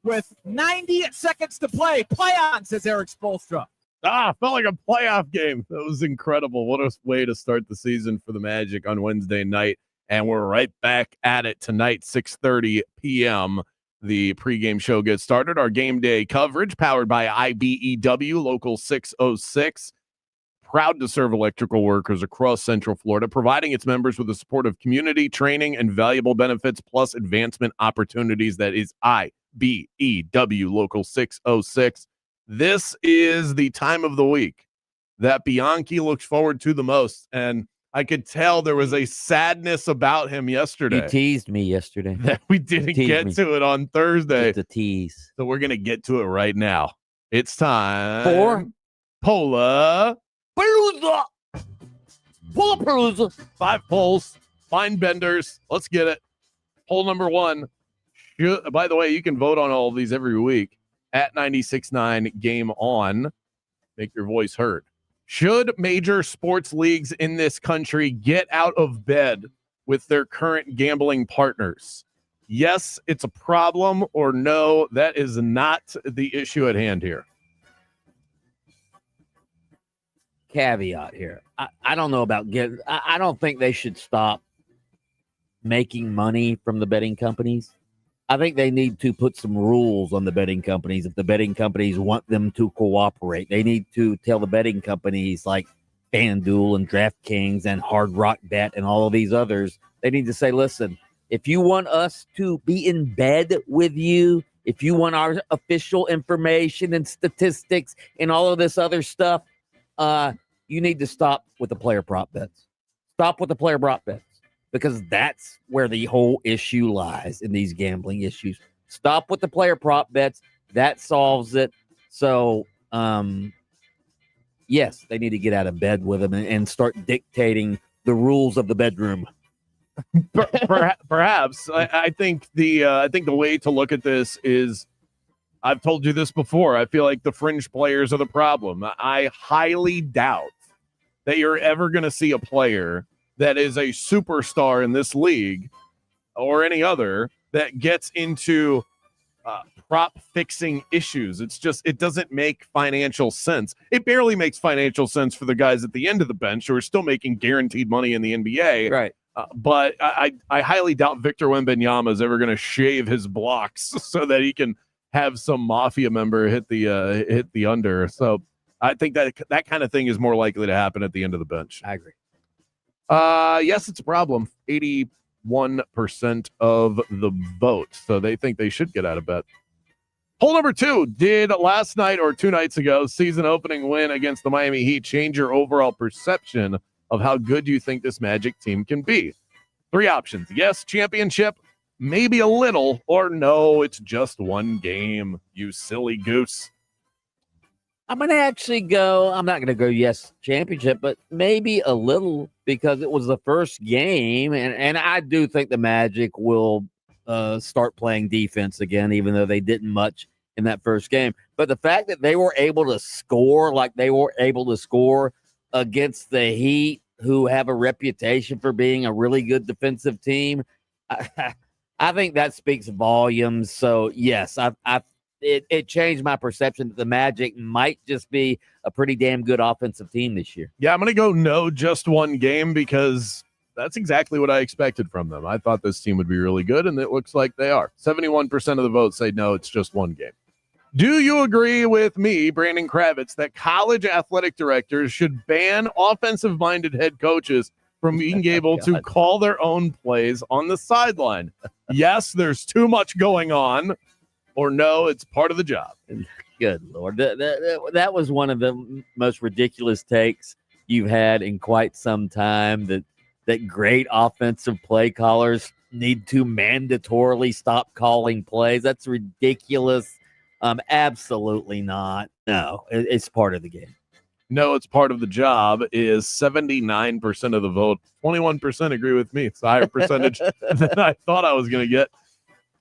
with 90 seconds to play. Play on, says Eric Spoelstra. Felt like a playoff game. That was incredible. What a way to start the season for the Magic on Wednesday night. And we're right back at it tonight, 6:30 p.m. The pregame show gets started. Our game day coverage powered by IBEW Local 606. Proud to serve electrical workers across Central Florida, providing its members with the support of community, training, and valuable benefits, plus advancement opportunities. That is IBEW Local 606. This is the time of the week that Bianchi looks forward to the most, and I could tell there was a sadness about him yesterday. You teased me yesterday. That we didn't get to it on Thursday. It's a tease. So we're going to get to it right now. It's time for Pola Palooza. Pola Palooza. 5 polls, mind benders. Let's get it. Poll number 1. By the way, you can vote on all of these every week at 96.9 Game On. Make your voice heard. Should major sports leagues in this country get out of bed with their current gambling partners? Yes, it's a problem, or no, that is not the issue at hand here. Caveat here. I don't know about I don't think they should stop making money from the betting companies. I think they need to put some rules on the betting companies. If the betting companies want them to cooperate, they need to tell the betting companies like FanDuel and DraftKings and Hard Rock Bet and all of these others, they need to say, listen, if you want us to be in bed with you, if you want our official information and statistics and all of this other stuff, you need to stop with the player prop bets. Stop with the player prop bets. Because that's where the whole issue lies in these gambling issues. Stop with the player prop bets. That solves it. So, yes, they need to get out of bed with them and start dictating the rules of the bedroom. Perhaps. I think the way to look at this is, I've told you this before, I feel like the fringe players are the problem. I highly doubt that you're ever going to see a player that is a superstar in this league or any other that gets into prop fixing issues. It's just, it doesn't make financial sense. It barely makes financial sense for the guys at the end of the bench who are still making guaranteed money in the NBA. Right. But I highly doubt Victor Wembanyama is ever going to shave his blocks so that he can have some mafia member hit the under. So I think that kind of thing is more likely to happen at the end of the bench. I agree. Yes, it's a problem. 81% of the vote. So they think they should get out of bed. Poll number 2. Did last night or 2 nights ago season opening win against the Miami Heat change your overall perception of how good you think this Magic team can be? 3 options. Yes, championship, maybe a little, or no, it's just one game, you silly goose. I'm going to actually go, I'm not going to go yes, championship, but maybe a little, because it was the first game, and I do think the Magic will start playing defense again, even though they didn't much in that first game. But the fact that they were able to score like they were able to score against the Heat, who have a reputation for being a really good defensive team, I think that speaks volumes. So, yes, it changed my perception that the Magic might just be a pretty damn good offensive team this year. Yeah, I'm going to go no just one game because that's exactly what I expected from them. I thought this team would be really good, and it looks like they are. 71% of the votes say no, it's just one game. Do you agree with me, Brandon Kravitz, that college athletic directors should ban offensive-minded head coaches from being able to call their own plays on the sideline? Yes, there's too much going on, or no, it's part of the job. Good Lord. That was one of the most ridiculous takes you've had in quite some time, that great offensive play callers need to mandatorily stop calling plays. That's ridiculous. Absolutely not. No, it's part of the game. No, it's part of the job is 79% of the vote. 21% agree with me. It's a higher percentage than I thought I was going to get.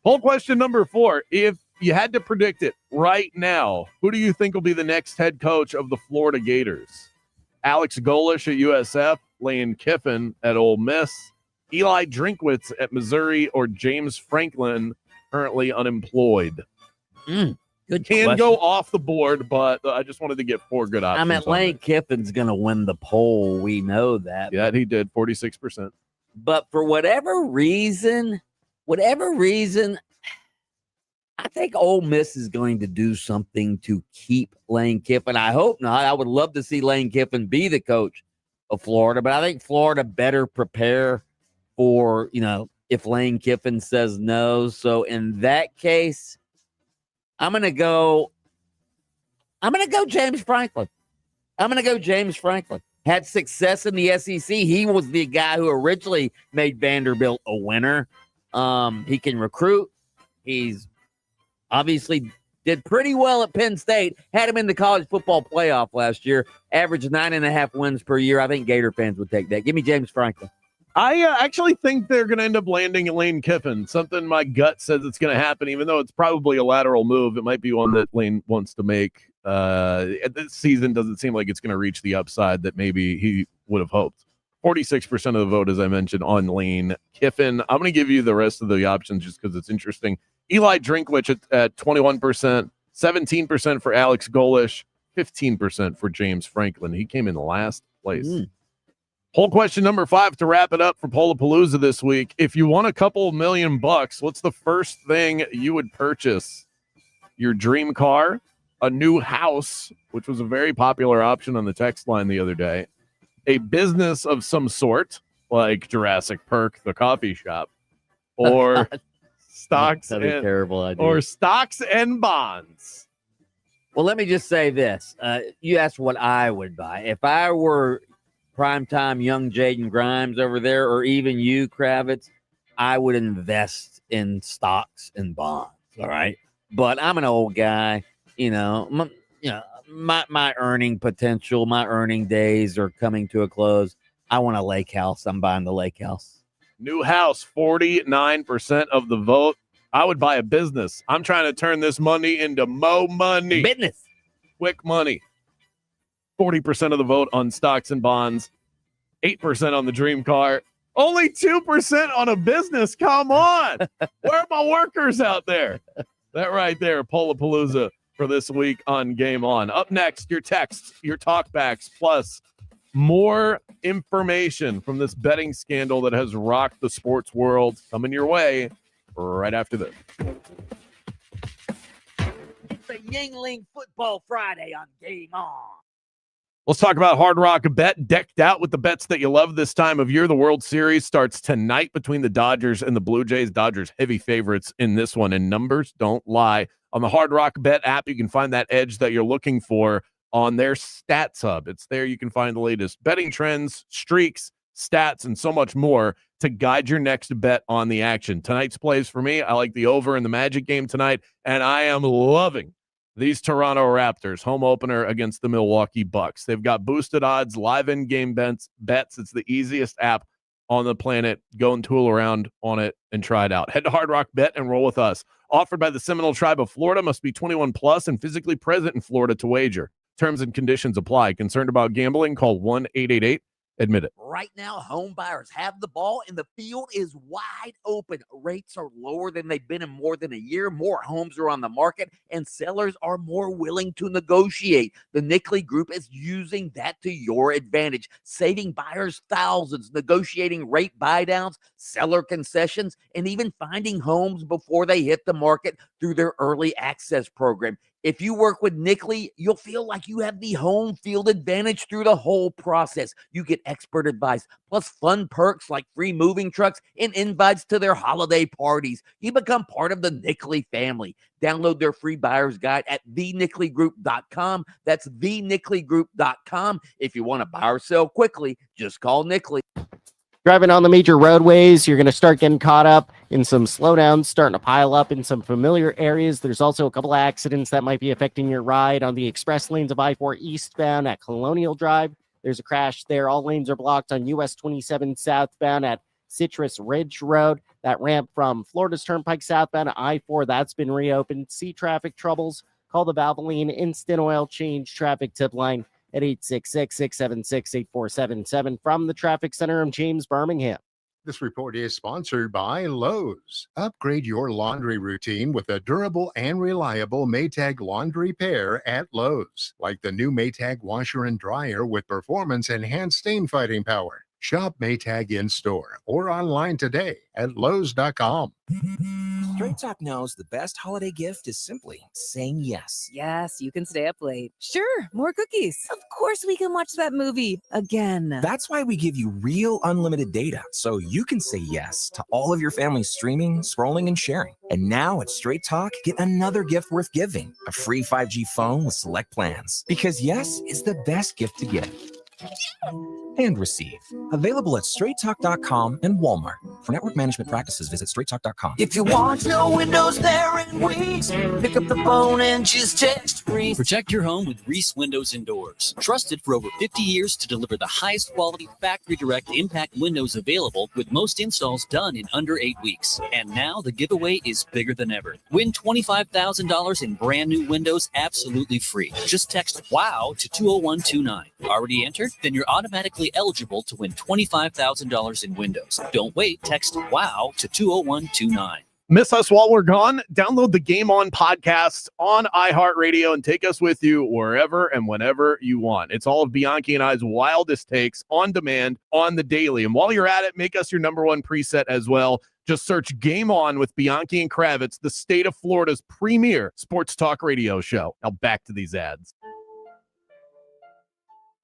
Poll question number 4. If you had to predict it right now, who do you think will be the next head coach of the Florida Gators? Alex Golish at USF, Lane Kiffin at Ole Miss, Eli Drinkwitz at Missouri, or James Franklin, currently unemployed? Good Can question. go off the board, but I just wanted to get 4 good options. I mean, Lane Kiffin's going to win the poll. We know that. Yeah, he did, 46%. But for whatever reason, I think Ole Miss is going to do something to keep Lane Kiffin. I hope not. I would love to see Lane Kiffin be the coach of Florida, but I think Florida better prepare for, if Lane Kiffin says no. So in that case, I'm going to go James Franklin. Had success in the SEC. He was the guy who originally made Vanderbilt a winner. He can recruit. He's obviously did pretty well at Penn State. Had him in the college football playoff last year. Averaged 9.5 wins per year. I think Gator fans would take that. Give me James Franklin. I actually think they're going to end up landing Lane Kiffin. Something my gut says it's going to happen, even though it's probably a lateral move. It might be one that Lane wants to make. This season doesn't seem like it's going to reach the upside that maybe he would have hoped. 46% of the vote, as I mentioned, on Lane Kiffin. I'm going to give you the rest of the options just because it's interesting. Eli Drinkwitz at 21%, 17% for Alex Golish, 15% for James Franklin. He came in last place. Poll question number 5 to wrap it up for Polapalooza this week. If you won a couple $1,000,000, what's the first thing you would purchase? Your dream car, a new house, which was a very popular option on the text line the other day, a business of some sort, like Jurassic Perk, the coffee shop, or stocks and terrible idea. Or stocks and bonds. Well, let me just say this. You asked what I would buy. If I were primetime young Jaden Grimes over there, or even you, Kravitz, I would invest in stocks and bonds. All right. But I'm an old guy, my earning potential, my earning days are coming to a close. I want a lake house. I'm buying the lake house. New house, 49% of the vote. I would buy a business. I'm trying to turn this money into mo money. Business. Quick money. 40% of the vote on stocks and bonds. 8% on the dream car. Only 2% on a business. Come on. Where are my workers out there? That right there, Polapalooza for this week on Game On. Up next, your texts, your talkbacks, plus more information from this betting scandal that has rocked the sports world coming your way right after this. The Yingling Football Friday on Game On. Let's talk about Hard Rock Bet, decked out with the bets that you love this time of year. The World Series starts tonight between the Dodgers and the Blue Jays. Dodgers heavy favorites in this one, and numbers don't lie. On the Hard Rock Bet app, you can find that edge that you're looking for on their Stats Hub. It's there you can find the latest betting trends, streaks, stats, and so much more to guide your next bet on the action. Tonight's plays for me, I like the over in the Magic game tonight, and I am loving these Toronto Raptors home opener against the Milwaukee Bucks. They've got boosted odds, live in-game bets. It's the easiest app on the planet. Go and tool around on it and try it out. Head to Hard Rock Bet and roll with us. Offered by the Seminole Tribe of Florida. Must be 21 plus and physically present in Florida to wager. Terms and conditions apply. Concerned about gambling? Call 1-888-ADMIT IT. Right now, home buyers have the ball and the field is wide open. Rates are lower than they've been in more than a year. More homes are on the market and sellers are more willing to negotiate. The Nickley Group is using that to your advantage, saving buyers thousands, negotiating rate buydowns, seller concessions, and even finding homes before they hit the market through their early access program. If you work with Nickley, you'll feel like you have the home field advantage through the whole process. You get expert advice, plus fun perks like free moving trucks and invites to their holiday parties. You become part of the Nickley family. Download their free buyer's guide at thenickley.com. That's thenickley.com. If you want to buy or sell quickly, just call Nickley. Driving on the major roadways, you're going to start getting caught up in some slowdowns, starting to pile up in some familiar areas. There's also a couple of accidents that might be affecting your ride on the express lanes of I-4 eastbound at Colonial Drive. There's a crash there. All lanes are blocked on US 27 southbound at Citrus Ridge Road. That ramp from Florida's Turnpike southbound to I-4, that's been reopened. See traffic troubles? Call the Valvoline Instant Oil Change traffic tip line at 866-676-8477. From the Traffic Center, I'm James Birmingham. This report is sponsored by Lowe's. Upgrade your laundry routine with a durable and reliable Maytag laundry pair at Lowe's, like the new Maytag washer and dryer with performance-enhanced stain-fighting power. Shop Maytag in-store or online today at Lowe's.com. Straight Talk knows the best holiday gift is simply saying yes. Yes, you can stay up late. Sure, more cookies. Of course we can watch that movie again. That's why we give you real unlimited data, so you can say yes to all of your family's streaming, scrolling, and sharing. And now at Straight Talk, get another gift worth giving, a free 5G phone with select plans. Because yes is the best gift to give and receive. Available at straighttalk.com and Walmart. For network management practices, visit straighttalk.com. If you want no windows there in weeks, pick up the phone and just text Reese. Protect your home with Reese Windows and Doors. Trusted for over 50 years to deliver the highest quality factory direct impact windows available, with most installs done in under 8 weeks. And now the giveaway is bigger than ever. Win $25,000 in brand new windows absolutely free. Just text WOW to 20129. Already entered? Then you're automatically eligible to win $25,000 in windows. Don't wait. Text WOW to 20129. Miss us while we're gone? Download the Game On podcast on iHeartRadio and take us with you wherever and whenever you want. It's all of Bianchi and I's wildest takes on demand on the daily. And while you're at it, make us your number one preset as well. Just search Game On with Bianchi and Kravitz, the state of Florida's premier sports talk radio show. Now back to these ads.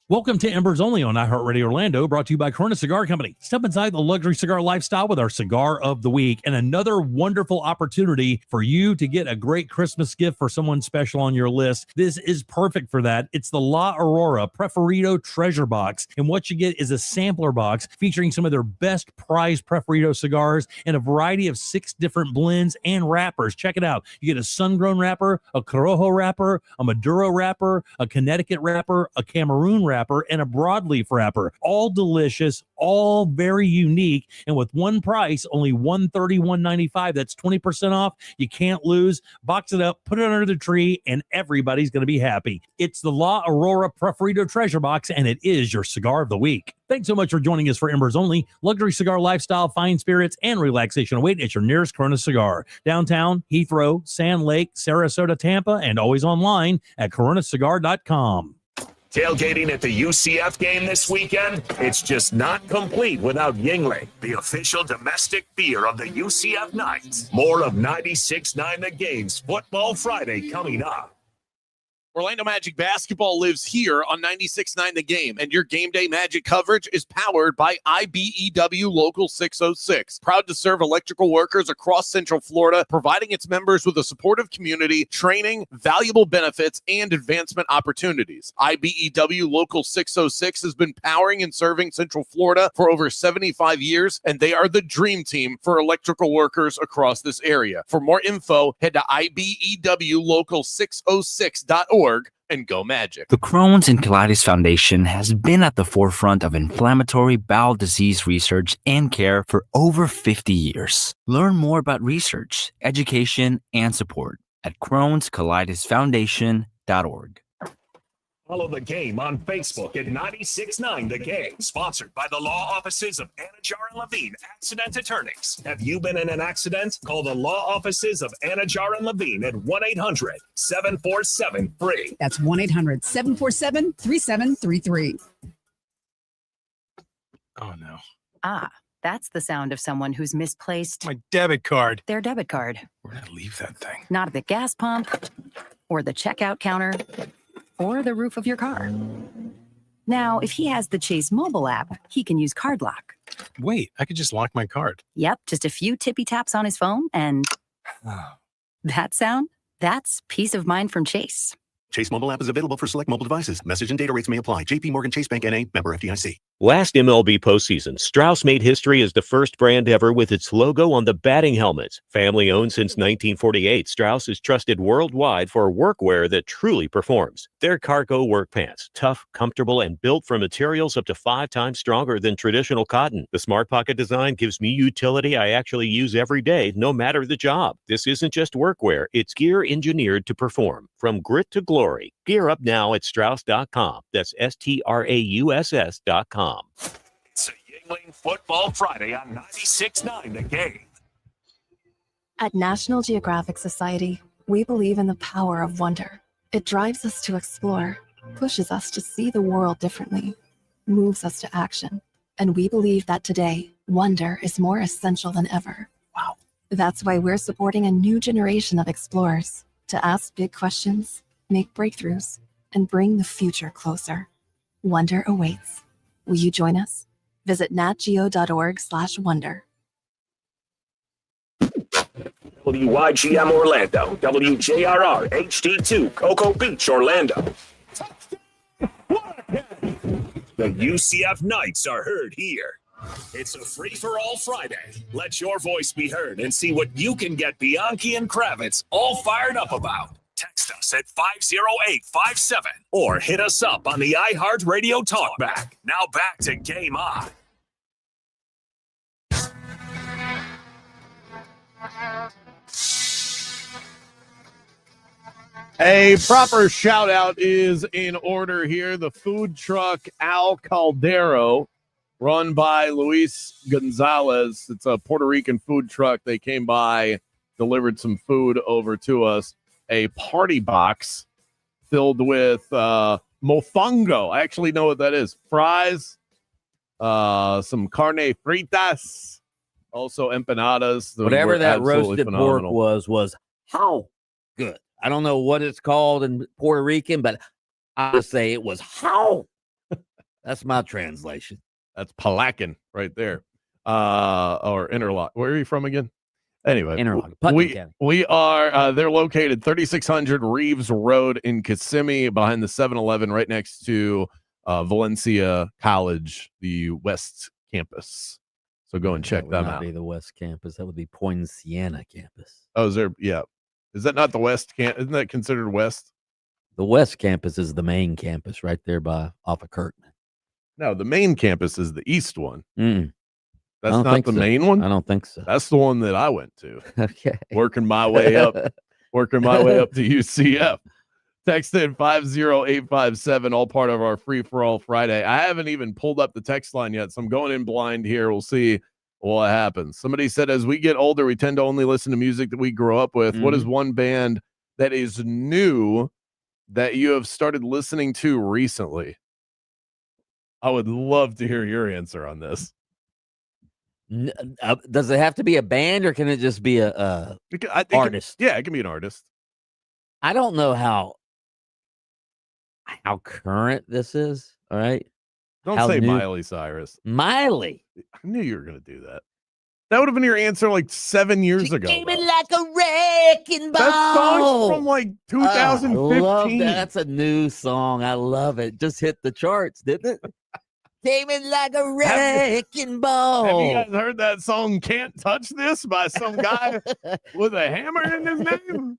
Welcome to Embers Only on iHeartRadio Orlando, brought to you by Corona Cigar Company. Step inside the luxury cigar lifestyle with our Cigar of the Week, and another wonderful opportunity for you to get a great Christmas gift for someone special on your list. This is perfect for that. It's the La Aurora Preferido Treasure Box, and what you get is a sampler box featuring some of their best prized Preferido cigars and a variety of 6 different blends and wrappers. Check it out. You get a sun-grown wrapper, a Corojo wrapper, a Maduro wrapper, a Connecticut wrapper, a Cameroon wrapper, and a broadleaf wrapper. All delicious, all very unique, and with one price, only $131.95. That's 20% off. You can't lose. Box it up, put it under the tree, and everybody's going to be happy. It's the La Aurora Preferido Treasure Box, and it is your Cigar of the Week. Thanks so much for joining us for Embers Only. Luxury cigar lifestyle, fine spirits, and relaxation await at your nearest Corona Cigar. Downtown, Heathrow, Sand Lake, Sarasota, Tampa, and always online at coronacigar.com. Tailgating at the UCF game this weekend? It's just not complete without Yingling, the official domestic beer of the UCF Knights. More of 96.9 The Game's Football Friday coming up. Orlando Magic basketball lives here on 96.9 The Game, and your game day Magic coverage is powered by IBEW Local 606. Proud to serve electrical workers across Central Florida, providing its members with a supportive community, training, valuable benefits, and advancement opportunities. IBEW Local 606 has been powering and serving Central Florida for over 75 years, and they are the dream team for electrical workers across this area. For more info, head to IBEWLocal606.org and go Magic. The Crohn's and Colitis Foundation has been at the forefront of inflammatory bowel disease research and care for over 50 years. Learn more about research, education, and support at Crohn'sColitisFoundation.org. Follow the game on Facebook at 96.9 The Game, sponsored by the law offices of Anajar and Levine Accident Attorneys. Have you been in an accident? Call the law offices of Anajar and Levine at 1-800-747-FREE. That's 1-800-747-3733. Oh, no. Ah, that's the sound of someone who's misplaced My debit card. their debit card. Where'd I leave that thing? Not at the gas pump, or the checkout counter, or the roof of your car. Now, if he has the Chase mobile app, he can use Card Lock. Wait, I could just lock my card. Yep, just a few tippy taps on his phone, and that sound? That's peace of mind from Chase. Chase mobile app is available for select mobile devices. Message and data rates may apply. JP Morgan Chase Bank N.A. member FDIC. Last MLB postseason, Strauss made history as the first brand ever with its logo on the batting helmets. Family owned since 1948, Strauss is trusted worldwide for workwear that truly performs. Their cargo work pants, tough, comfortable, and built from materials up to 5 times stronger than traditional cotton. The Smart Pocket design gives me utility I actually use every day, no matter the job. This isn't just workwear, it's gear engineered to perform. From grit to glory. Gear up now at Strauss.com. That's STRAUSS.com. It's a Yingling Football Friday on 96.9 The Game. At National Geographic Society, we believe in the power of wonder. It drives us to explore, pushes us to see the world differently, moves us to action. And we believe that today, wonder is more essential than ever. Wow. That's why we're supporting a new generation of explorers to ask big questions, make breakthroughs, and bring the future closer. Wonder awaits. Will you join us? Visit natgeo.org/wonder. WYGM Orlando, WJRR HD2 Cocoa Beach, Orlando. The UCF Knights are heard here. It's a free-for-all Friday. Let your voice be heard and see what you can get Bianchi and Kravitz all fired up about. Text us at 50857 or hit us up on the iHeartRadio Talkback. Now back to Game On. A proper shout out is in order here. The food truck Al Caldero, run by Luis Gonzalez. It's a Puerto Rican food truck. They came by, delivered some food over to us. A party box filled with mofongo. I actually know what that is. Fries, some carne fritas, also empanadas. Whatever that roasted pork was how good. I don't know what it's called in Puerto Rican, but I would say it was how. That's my translation. That's Palacan right there. Or Interlock. Where are you from again? Anyway, we are, they're located 3600 Reeves Road in Kissimmee behind the 7-Eleven right next to Valencia College, the West Campus. So go and check them out. That would not be the West Campus. That would be Poinciana Campus. Oh, is there? Yeah. Is that not the West Campus? Isn't that considered West? The West Campus is the main campus right there off of Kirkman. No, the main campus is the East one. That's not the main one? I don't think so. That's the one that I went to. Okay. Working my way up to UCF. Text in 50857, all part of our free-for-all Friday. I haven't even pulled up the text line yet, so I'm going in blind here. We'll see what happens. Somebody said, as we get older, we tend to only listen to music that we grew up with. What is one band that is new that you have started listening to recently? I would love to hear your answer on this. Does it have to be a band or can it just be a artist? It can be an artist. I don't know how current this is. All right. Don't say Miley Cyrus. Miley. I knew you were going to do that. That would have been your answer like 7 years ago. Came in like a wrecking ball. That song's from like 2015. I love that. That's a new song. I love it. Just hit the charts, didn't it? Came in like a wrecking ball. Have you guys heard that song Can't Touch This by some guy with a hammer in his name?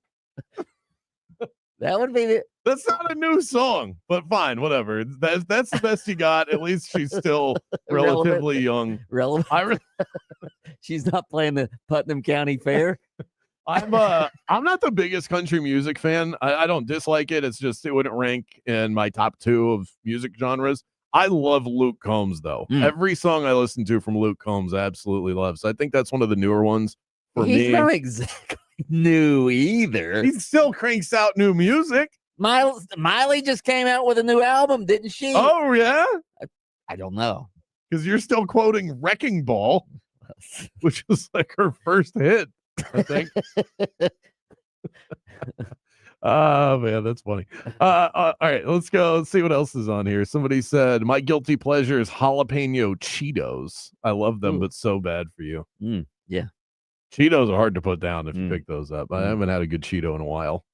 That would be it. That's not a new song, but fine, whatever. That's the best you got. At least she's still relatively young. Relevant. She's not playing the Putnam County Fair. I'm not the biggest country music fan. I don't dislike it. It's just it wouldn't rank in my top 2 of music genres. I love Luke Combs though. Every song I listen to from Luke Combs, I absolutely love. So I think that's one of the newer ones for me. He's not exactly new either. He still cranks out new music. Miley just came out with a new album, didn't she? Oh yeah. I don't know. Because you're still quoting Wrecking Ball, which was like her first hit, I think. Oh man, that's funny. All right, let's go. Let's see what else is on here. Somebody said my guilty pleasure is jalapeno Cheetos. I love them, but so bad for you. Yeah, Cheetos are hard to put down if you pick those up. I haven't had a good Cheeto in a while.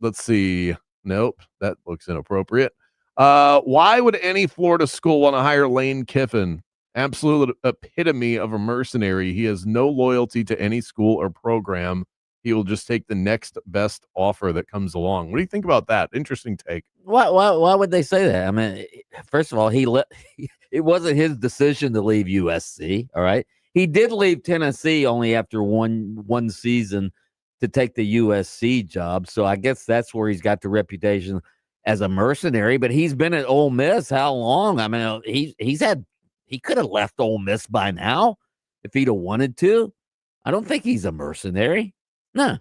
Let's see. Nope, that looks inappropriate. Why would any Florida school want to hire Lane Kiffin? Absolute epitome of a mercenary. He has no loyalty to any school or program. He will just take the next best offer that comes along. What do you think about that? Interesting take. Why would they say that? I mean, first of all, it wasn't his decision to leave USC. All right, he did leave Tennessee only after one season to take the USC job. So I guess that's where he's got the reputation as a mercenary. But he's been at Ole Miss how long? I mean, he could have left Ole Miss by now if he'd have wanted to. I don't think he's a mercenary. No.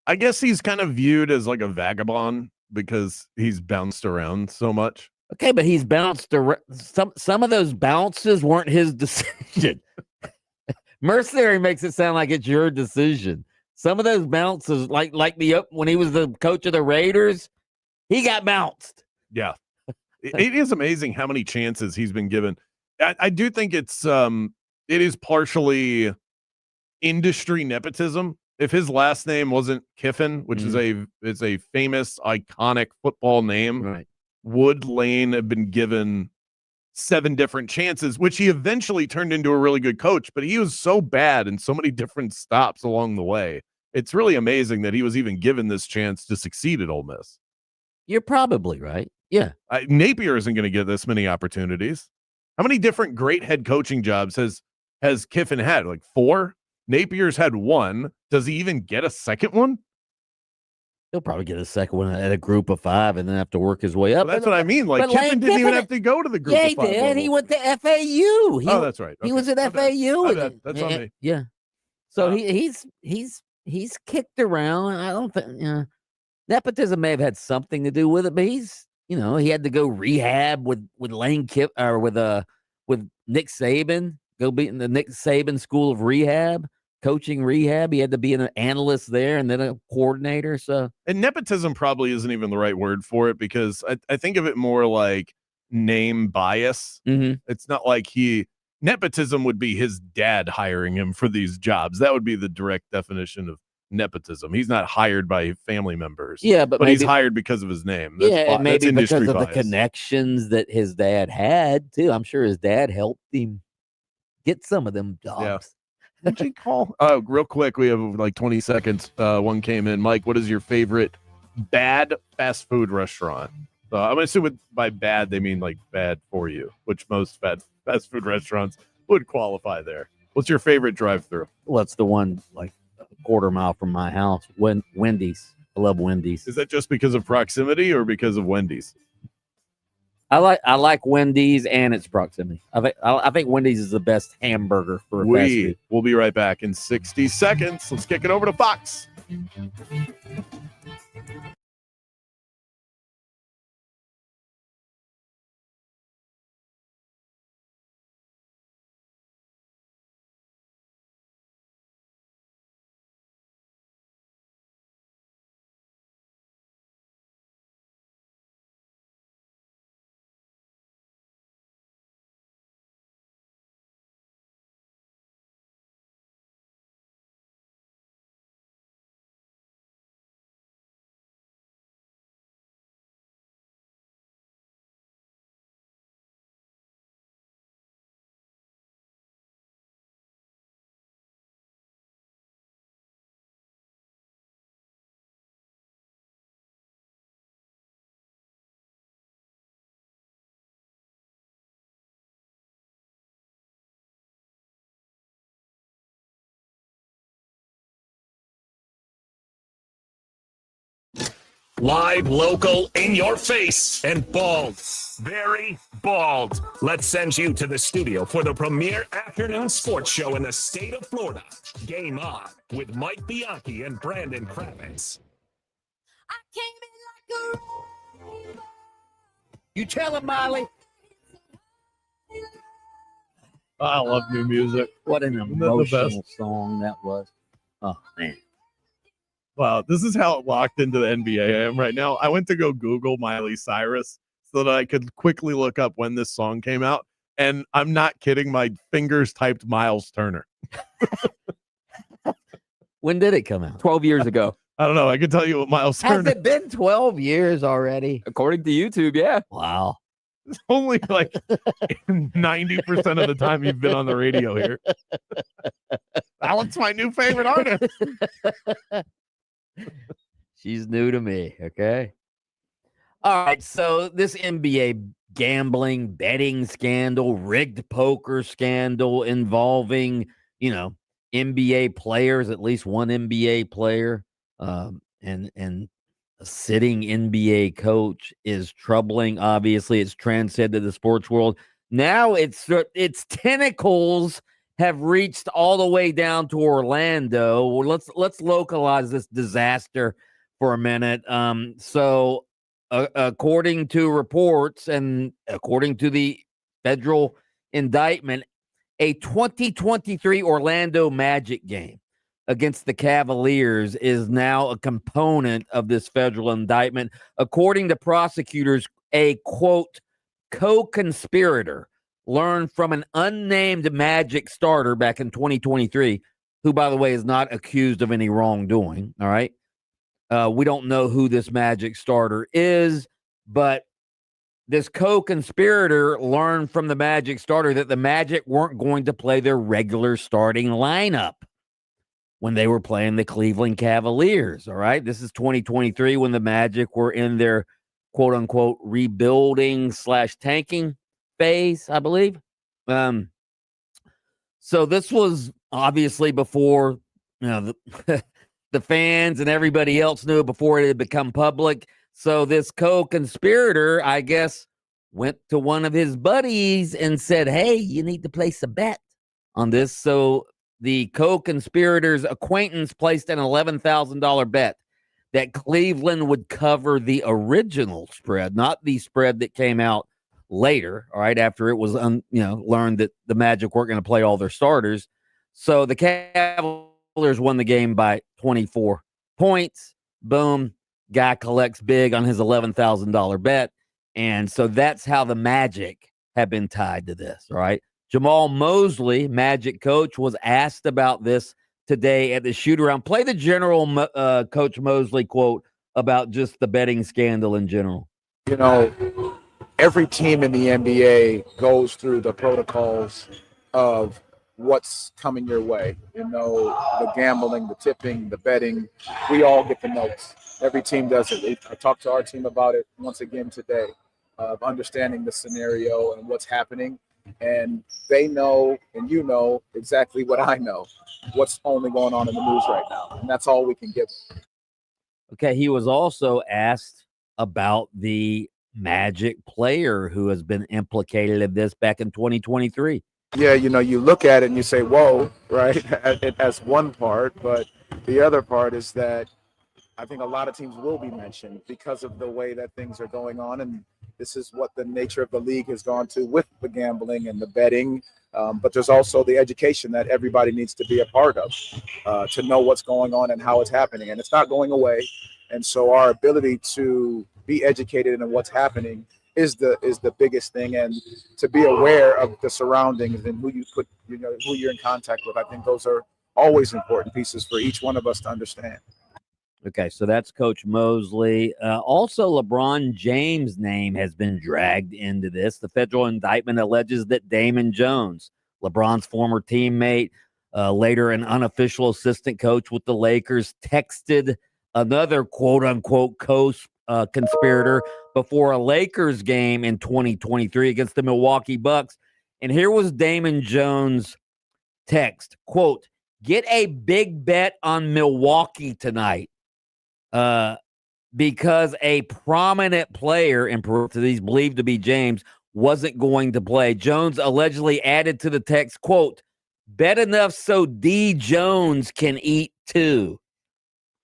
I guess he's kind of viewed as like a vagabond because he's bounced around so much. Okay, but he's bounced around. Some of those bounces weren't his decision. Mercenary makes it sound like it's your decision. Some of those bounces, like when he was the coach of the Raiders, he got bounced. Yeah, it is amazing how many chances he's been given. I do think it is partially industry nepotism. If his last name wasn't Kiffin, which is a famous, iconic football name, right, would Lane have been given 7 different chances, which he eventually turned into a really good coach, but he was so bad in so many different stops along the way. It's really amazing that he was even given this chance to succeed at Ole Miss. You're probably right. Yeah. Napier isn't going to get this many opportunities. How many different great head coaching jobs has Kiffin had? Like 4? Napier's had 1. Does he even get a second one? He'll probably get a second one at a group of 5 and then have to work his way up. Well, that's what I mean. Like Kiffin didn't even have to go to the group of 5. Yeah, he did. He went to FAU. That's right. He was at FAU. That's on me. Yeah. So he's kicked around. I don't think nepotism may have had something to do with it, but he had to go rehab with Lane Kiff or with Nick Saban. Go be in the Nick Saban School of Rehab, coaching rehab. He had to be an analyst there and then a coordinator. So, and nepotism probably isn't even the right word for it because I think of it more like name bias. It's not like nepotism would be his dad hiring him for these jobs. That would be the direct definition of nepotism. He's not hired by family members. Yeah, but maybe, he's hired because of his name. And maybe because of the connections that his dad had too. I'm sure his dad helped him get some of them jobs. Yeah. Did you call? Real quick, we have like 20 seconds. One came in. Mike, what is your favorite bad fast food restaurant? I'm going to assume by bad, they mean like bad for you, which most fast food restaurants would qualify there. What's your favorite drive-through? Well, it's the one like a quarter mile from my house. Wendy's. I love Wendy's. Is that just because of proximity or because of Wendy's? I like Wendy's and its proximity. I think Wendy's is the best hamburger for fast food. We'll be right back in 60 seconds. Let's kick it over to Fox. Live, local, in your face, and bald. Very bald. Let's send you to the studio for the premier afternoon sports show in the state of Florida. Game On with Mike Bianchi and Brandon Kravitz. You tell him, Miley. I love new music. What an Isn't that the emotional best? song that was. Oh, man. Wow, this is how locked into the NBA I am right now. I went to go Google Miley Cyrus so that I could quickly look up when this song came out. And I'm not kidding. My fingers typed Miles Turner. When did it come out? 12 years ago. I don't know. I can tell you what Miles Has Turner. it been 12 years already? According to YouTube, yeah. Wow. It's only like 90% of the time you've been on the radio here. Alan's my new favorite artist. She's new to me. Okay. All right. So this NBA gambling, betting scandal, rigged poker scandal involving, NBA players, at least one NBA player, and a sitting NBA coach is troubling. Obviously, it's transcended the sports world. Now its tentacles have reached all the way down to Orlando. Well, let's localize this disaster for a minute. So according to reports and according to the federal indictment, a 2023 Orlando Magic game against the Cavaliers is now a component of this federal indictment. According to prosecutors, a, quote, co-conspirator learned from an unnamed Magic starter back in 2023, who, by the way, is not accused of any wrongdoing, all right? We don't know who this Magic starter is, but this co-conspirator learned from the Magic starter that the Magic weren't going to play their regular starting lineup when they were playing the Cleveland Cavaliers, all right? This is 2023 when the Magic were in their quote-unquote rebuilding/tanking phase, I believe. So this was obviously before, the fans and everybody else knew, before it had become public. So this co-conspirator, I guess, went to one of his buddies and said, hey, you need to place a bet on this. So the co-conspirator's acquaintance placed an $11,000 bet that Cleveland would cover the original spread, not the spread that came out later, all right, after it was learned that the Magic weren't going to play all their starters. So the Cavaliers won the game by 24 points. Boom. Guy collects big on his $11,000 bet. And so that's how the Magic have been tied to this, all right? Jamal Mosley, Magic coach, was asked about this today at the shoot-around. Play the general Coach Mosley quote about just the betting scandal in general. Every team in the NBA goes through the protocols of what's coming your way. The gambling, the tipping, the betting. We all get the notes. Every team does it. I talked to our team about it once again today, of understanding the scenario and what's happening. And they know, and you know exactly what I know, what's only going on in the news right now. And that's all we can give them. Okay, he was also asked about the Magic player who has been implicated in this back in 2023. Yeah, you look at it and you say, whoa, right? As one part, but the other part is that I think a lot of teams will be mentioned because of the way that things are going on. And this is what the nature of the league has gone to with the gambling and the betting. But there's also the education that everybody needs to be a part of to know what's going on and how it's happening. And it's not going away. And so our ability to be educated in what's happening is the biggest thing, and to be aware of the surroundings and who you put, who you're in contact with. I think those are always important pieces for each one of us to understand. Okay, so that's Coach Mosley. Also, LeBron James' name has been dragged into this. The federal indictment alleges that Damon Jones, LeBron's former teammate, later an unofficial assistant coach with the Lakers, texted another quote-unquote conspirator before a Lakers game in 2023 against the Milwaukee Bucks. And here was Damon Jones' text, quote, "Get a big bet on Milwaukee tonight." because a prominent player, in parentheses believed to be James, wasn't going to play. Jones allegedly added to the text, quote, bet enough so D. Jones can eat too,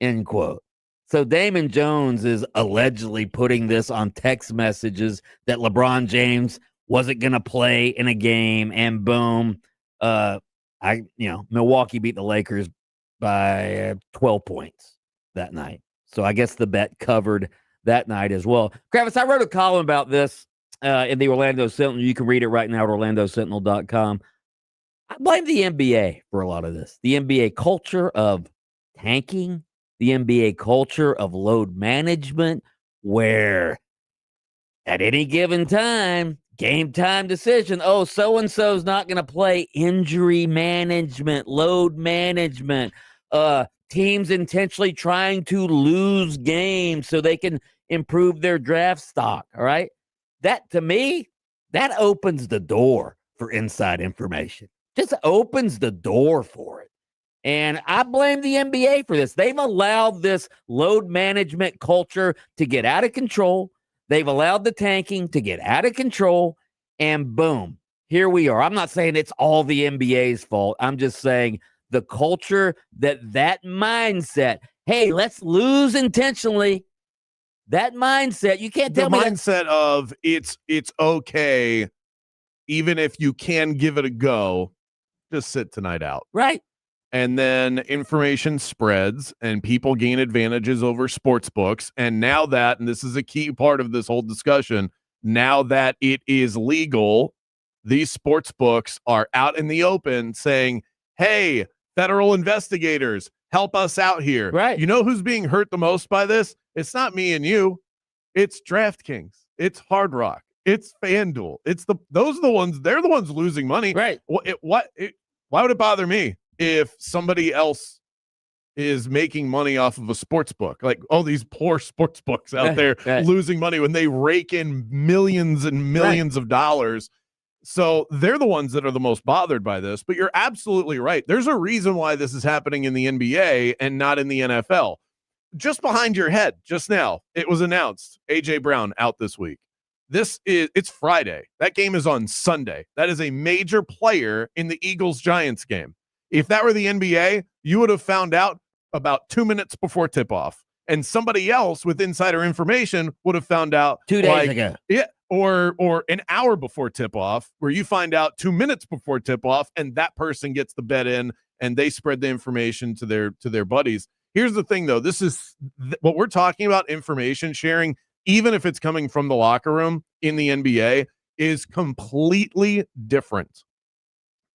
end quote. So Damon Jones is allegedly putting this on text messages that LeBron James wasn't going to play in a game, and boom, Milwaukee beat the Lakers by 12 points that night. So I guess the bet covered that night as well. Kravitz, I wrote a column about this in the Orlando Sentinel. You can read it right now at orlandosentinel.com. I blame the NBA for a lot of this. The NBA culture of tanking, the NBA culture of load management, where at any given time, game time decision, oh, so-and-so's not going to play, injury management, load management, teams intentionally trying to lose games so they can improve their draft stock, all right? That, to me, that opens the door for inside information. Just opens the door for it. And I blame the NBA for this. They've allowed this load management culture to get out of control. They've allowed the tanking to get out of control. And boom, here we are. I'm not saying it's all the NBA's fault. I'm just saying the culture, that mindset, hey, let's lose intentionally. That mindset, you can't tell me. The mindset of it's okay, even if you can give it a go, just sit tonight out. Right. And then information spreads and people gain advantages over sports books. And now that, and this is a key part of this whole discussion, now that it is legal, these sports books are out in the open saying, hey, federal investigators, help us out here. Right. You know who's being hurt the most by this? It's not me and you. It's DraftKings. It's Hard Rock. It's FanDuel. Those are the ones, they're the ones losing money. Right. Why would it bother me if somebody else is making money off of a sports book? Like, all these poor sports books out there losing money when they rake in millions and millions of dollars. So they're the ones that are the most bothered by this. But you're absolutely right. There's a reason why this is happening in the NBA and not in the NFL. Just behind your head, just now, it was announced A.J. Brown out this week. It's Friday. That game is on Sunday. That is a major player in the Eagles-Giants game. If that were the NBA, you would have found out about 2 minutes before tip-off. And somebody else with insider information would have found out 2 days ago. Yeah, or an hour before tip-off, where you find out 2 minutes before tip-off, and that person gets the bet in, and they spread the information to their buddies. Here's the thing, though. This is what we're talking about, information sharing, even if it's coming from the locker room in the NBA, is completely different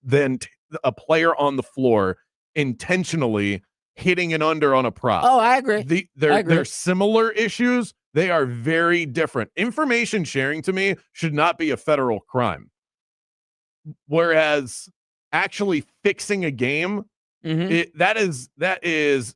than a player on the floor intentionally hitting an under on a prop. Oh, I agree. They're similar issues. They are very different. Information sharing, to me, should not be a federal crime. Whereas actually fixing a game, that is,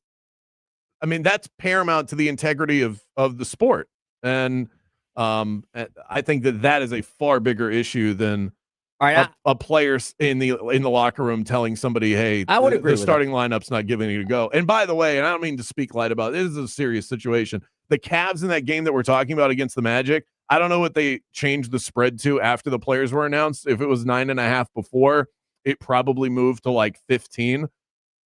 I mean, that's paramount to the integrity of the sport. And I think that is a far bigger issue than a player in the locker room telling somebody, hey, I would agree the starting lineup's not giving you a go. And by the way, and I don't mean to speak light about it, this is a serious situation. The Cavs in that game that we're talking about against the Magic, I don't know what they changed the spread to after the players were announced. If it was 9.5 before, it probably moved to like 15.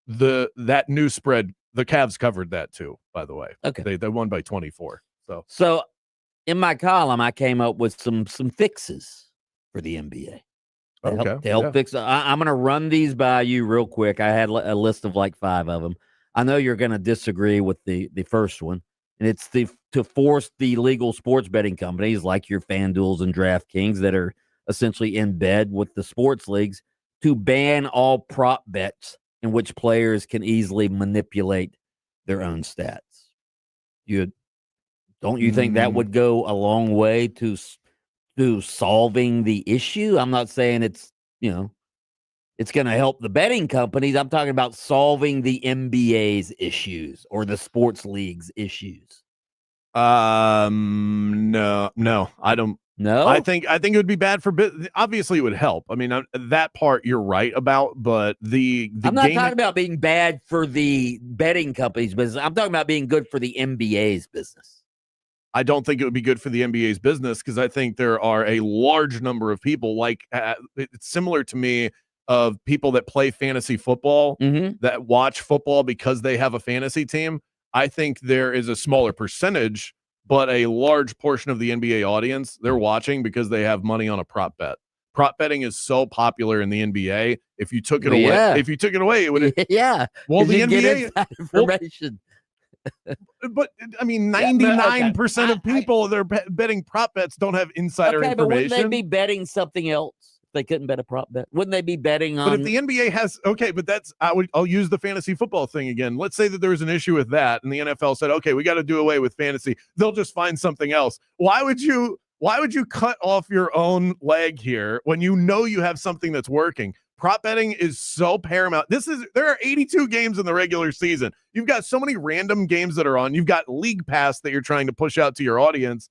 That new spread, the Cavs covered that too, by the way. Okay. They won by 24. So in my column, I came up with some fixes for the NBA. To help fix it. I'm going to run these by you real quick. I had a list of like 5 of them. I know you're going to disagree with the first one, and it's to force the legal sports betting companies like your FanDuels and DraftKings that are essentially in bed with the sports leagues to ban all prop bets in which players can easily manipulate their own stats. Don't you think that would go a long way to solving the issue? I'm not saying it's going to help the betting companies. I'm talking about solving the NBA's issues or the sports league's issues. No, I don't. No, I think it would be bad for obviously it would help. I mean, that part you're right about, but I'm not talking about being bad for the betting companies' business. I'm talking about being good for the NBA's business. I don't think it would be good for the NBA's business because I think there are a large number of people like it's similar to me of people that play fantasy football that watch football because they have a fantasy team. I think there is a smaller percentage, but a large portion of the NBA audience, they're watching because they have money on a prop bet. Prop betting is so popular in the NBA. If you took it away, it would. Yeah. Well, the NBA information. But I mean, 99% of people that are betting prop bets don't have insider But wouldn't information. they be betting something else? If they couldn't bet a prop bet. Wouldn't they be betting on? But if the NBA has but that's I'll use the fantasy football thing again. Let's say that there was an issue with that, and the NFL said, okay, we got to do away with fantasy. They'll just find something else. Why would you cut off your own leg here when you know you have something that's working? Prop betting is so paramount. There are 82 games in the regular season. You've got so many random games that are on. You've got League Pass that you're trying to push out to your audience.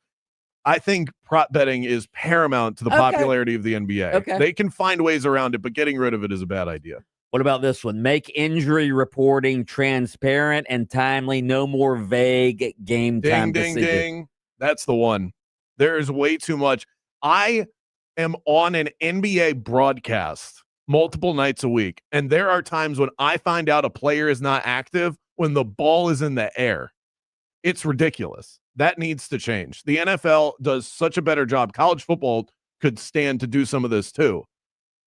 I think prop betting is paramount to the popularity of the NBA. Okay. They can find ways around it, but getting rid of it is a bad idea. What about this one? Make injury reporting transparent and timely. No more vague game time Ding, decisions. ding. That's the one. There is way too much. I am on an NBA broadcast multiple nights a week, and there are times when I find out a player is not active when the ball is in the air. It's ridiculous. That needs to change. The NFL does such a better job. College football could stand to do some of this too,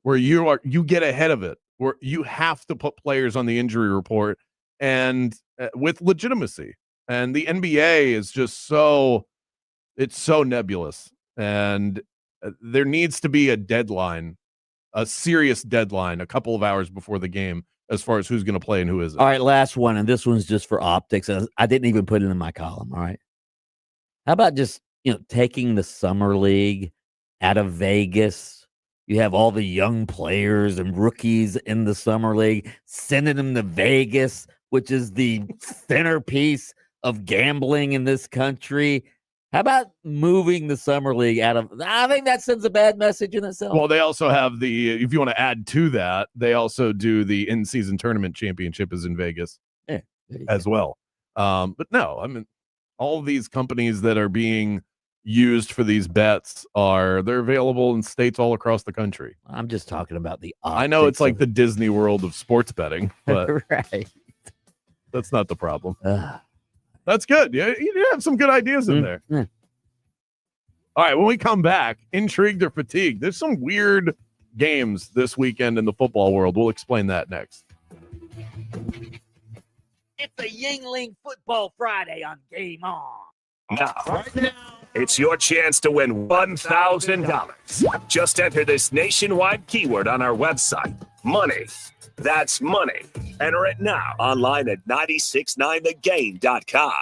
where you get ahead of it, where you have to put players on the injury report and with legitimacy. And the NBA is just it's so nebulous, and there needs to be a deadline, a serious deadline, a couple of hours before the game as far as who's going to play and who isn't. All right, last one, and this one's just for optics. I didn't even put it in my column. All right. How about just, taking the summer league out of Vegas? You have all the young players and rookies in the summer league, sending them to Vegas, which is the centerpiece of gambling in this country. How about moving the summer league out of? I think that sends a bad message in itself. Well, they also have if you want to add to that, they also do the in-season tournament championship is in Vegas as well. But no, I mean, all of these companies that are being used for these bets they're available in states all across the country. I'm just talking about the I know it's like the Disney World of sports betting, but right. That's not the problem. That's good. Yeah, you have some good ideas in there. Yeah. All right, when we come back, intrigued or fatigued? There's some weird games this weekend in the football world. We'll explain that next. It's a Yingling Football Friday on Game On. Now, it's your chance to win $1,000. Just enter this nationwide keyword on our website, money. That's money. Enter it now online at 969thegame.com.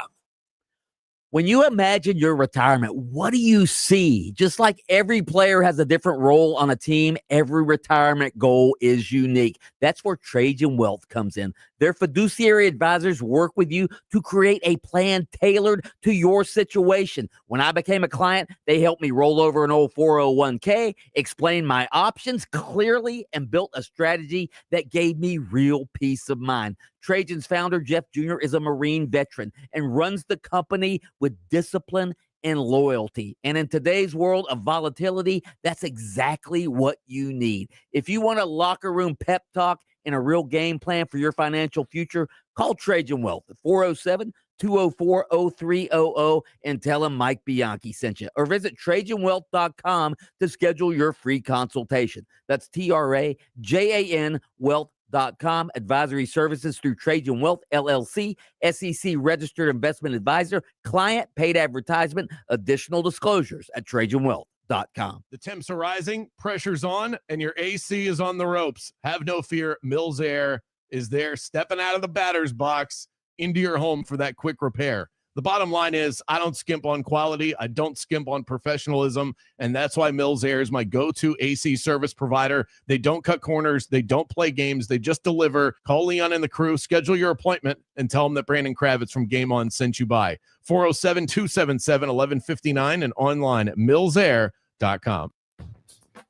When you imagine your retirement, what do you see? Just like every player has a different role on a team, every retirement goal is unique. That's where Trajan Wealth comes in. Their fiduciary advisors work with you to create a plan tailored to your situation. When I became a client, they helped me roll over an old 401k, explain my options clearly, and built a strategy that gave me real peace of mind. Trajan's founder, Jeff Jr., is a Marine veteran and runs the company with discipline and loyalty. And in today's world of volatility, that's exactly what you need. If you want a locker room pep talk and a real game plan for your financial future, call Trajan Wealth at 407-204-0300 and tell them Mike Bianchi sent you. Or visit TrajanWealth.com to schedule your free consultation. That's TRAJAN Wealth.com. Advisory services through Trajan Wealth, LLC, SEC registered investment advisor, client paid advertisement, additional disclosures at TrajanWealth.com. The temps are rising, pressure's on, and your AC is on the ropes. Have no fear. Mills Air is there stepping out of the batter's box into your home for that quick repair. The bottom line is I don't skimp on quality. I don't skimp on professionalism. And that's why Mills Air is my go-to AC service provider. They don't cut corners. They don't play games. They just deliver. Call Leon and the crew. Schedule your appointment and tell them that Brandon Kravitz from Game On sent you by. 407-277-1159 and online at millsair.com.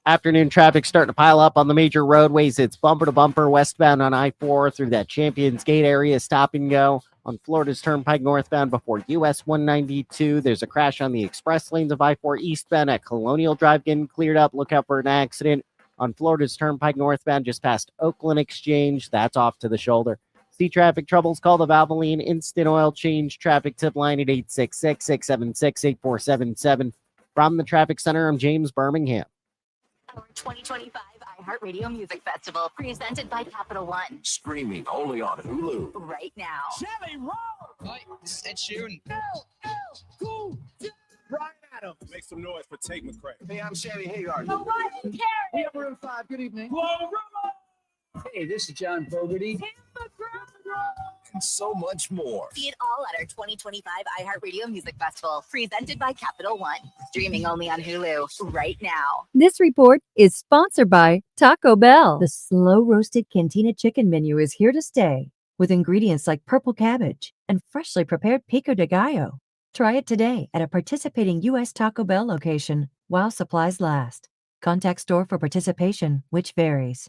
Afternoon traffic starting to pile up on the major roadways. It's bumper to bumper westbound on I-4 through that Champions Gate area. Stop and go On Florida's Turnpike northbound before US 192, there's a crash on the express lanes of I-4 eastbound at Colonial Drive getting cleared up. Look out for an accident on Florida's Turnpike northbound just past Oakland Exchange. That's off to the shoulder. See traffic troubles, call the Valvoline Instant Oil Change traffic tip line at 866-676-8477. From the Traffic Center, I'm James Birmingham. Our 2025 iHeartRadio Music Festival, presented by Capital One. Streaming only on Hulu. Right now. Shelly Roll! Hi, this is Ed Sheeran. Brian Adams. Make some noise for Tate McRae. Hey, I'm Sammy Hagar. Carey. We have Room 5. Good evening. Hey, this is John Fogerty. And so much more. See it all at our 2025 iHeartRadio Music Festival, presented by Capital One. Streaming only on Hulu right now. This report is sponsored by Taco Bell. The slow roasted cantina chicken menu is here to stay, with ingredients like purple cabbage and freshly prepared pico de gallo. Try it today at a participating U.S. Taco Bell location while supplies last. Contact store for participation, which varies.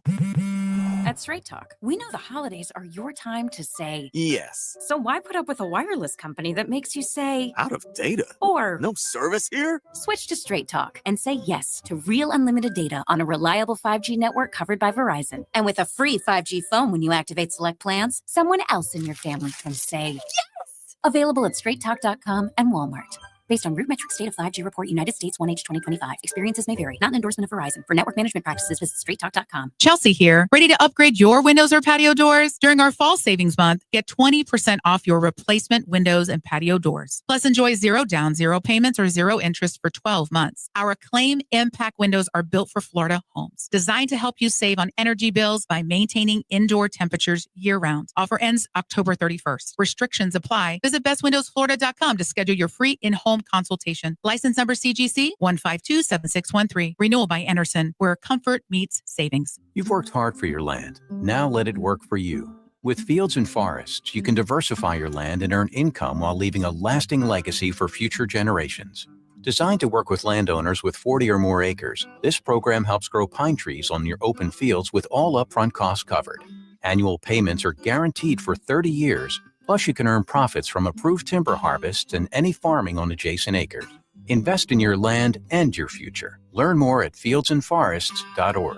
At Straight Talk, we know the holidays are your time to say yes. So why put up with a wireless company that makes you say Out of data? Or no service here? Switch to Straight Talk and say yes to real unlimited data on a reliable 5G network covered by Verizon. And with a free 5G phone when you activate select plans, someone else in your family can say yes. Available at straighttalk.com and Walmart. Based on RootMetrics State of 5G Report, United States 1H 2025. Experiences may vary. Not an endorsement of Verizon. For network management practices, visit straighttalk.com. Chelsea here. Ready to upgrade your windows or patio doors? During our fall savings month, get 20% off your replacement windows and patio doors. Plus, enjoy 0 down, 0 payments, or 0 interest for 12 months. Our Acclaim Impact windows are built for Florida homes, designed to help you save on energy bills by maintaining indoor temperatures year-round. Offer ends October 31st. Restrictions apply. Visit bestwindowsflorida.com to schedule your free in-home consultation. License number CGC 1527613. Renewal by Anderson, where comfort meets savings. You've worked hard for your land. Now let it work for you. With Fields and Forests, you can diversify your land and earn income while leaving a lasting legacy for future generations. Designed to work with landowners with 40 or more acres, this program helps grow pine trees on your open fields with all upfront costs covered. Annual payments are guaranteed for 30 years. Plus, you can earn profits from approved timber harvests and any farming on adjacent acres. Invest in your land and your future. Learn more at fieldsandforests.org.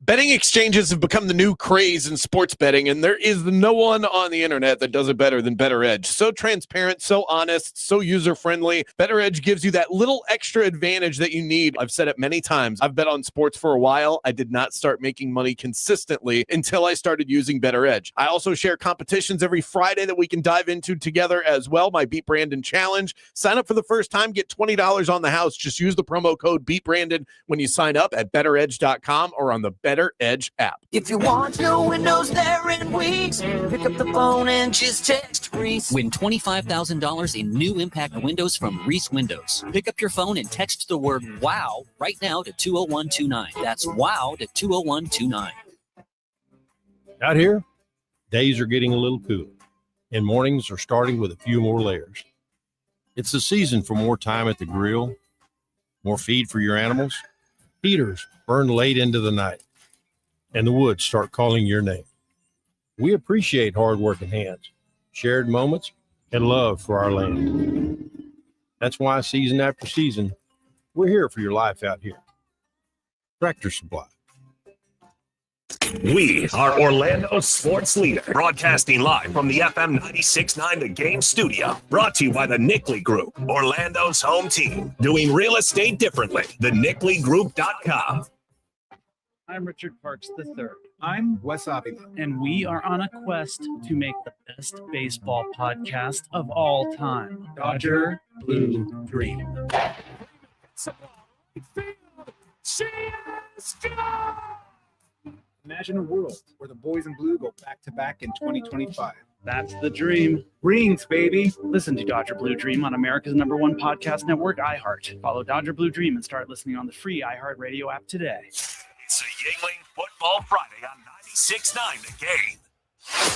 Betting exchanges have become the new craze in sports betting, and there is no one on the internet that does it better than BetterEdge. So transparent, so honest, so user-friendly. BetterEdge gives you that little extra advantage that you need. I've said it many times. I've bet on sports for a while. I did not start making money consistently until I started using BetterEdge. I also share competitions every Friday that we can dive into together as well. My Beat Brandon Challenge. Sign up for the first time, get $20 on the house. Just use the promo code BeatBrandon when you sign up at betteredge.com or on the BetterEdge app. If you want your windows there in weeks, pick up the phone and just text Reese. Win $25,000 in new impact windows from Reese Windows. Pick up your phone and text the word WOW right now to 20129. That's WOW to 20129. Out here, days are getting a little cooler, and mornings are starting with a few more layers. It's the season for more time at the grill, more feed for your animals. Heaters burn late into the night, and the woods start calling your name. We appreciate hard-working hands, shared moments, and love for our land. That's why season after season, we're here for your life out here. Tractor Supply. We are Orlando's sports leader, broadcasting live from the FM 96.9 The Game studio. Brought to you by the Nickley Group, Orlando's home team. Doing real estate differently. TheNickleyGroup.com. I'm Richard Parks III. I'm Wes Avila. And we are on a quest to make the best baseball podcast of all time. Dodger Blue Dream. Imagine a world where the boys in blue go back-to-back in 2025. That's the dream. Rings, baby. Listen to Dodger Blue Dream on America's #1 podcast network, iHeart. Follow Dodger Blue Dream and start listening on the free iHeart Radio app today. It's a Yingling Football Friday on 96.9 The Game.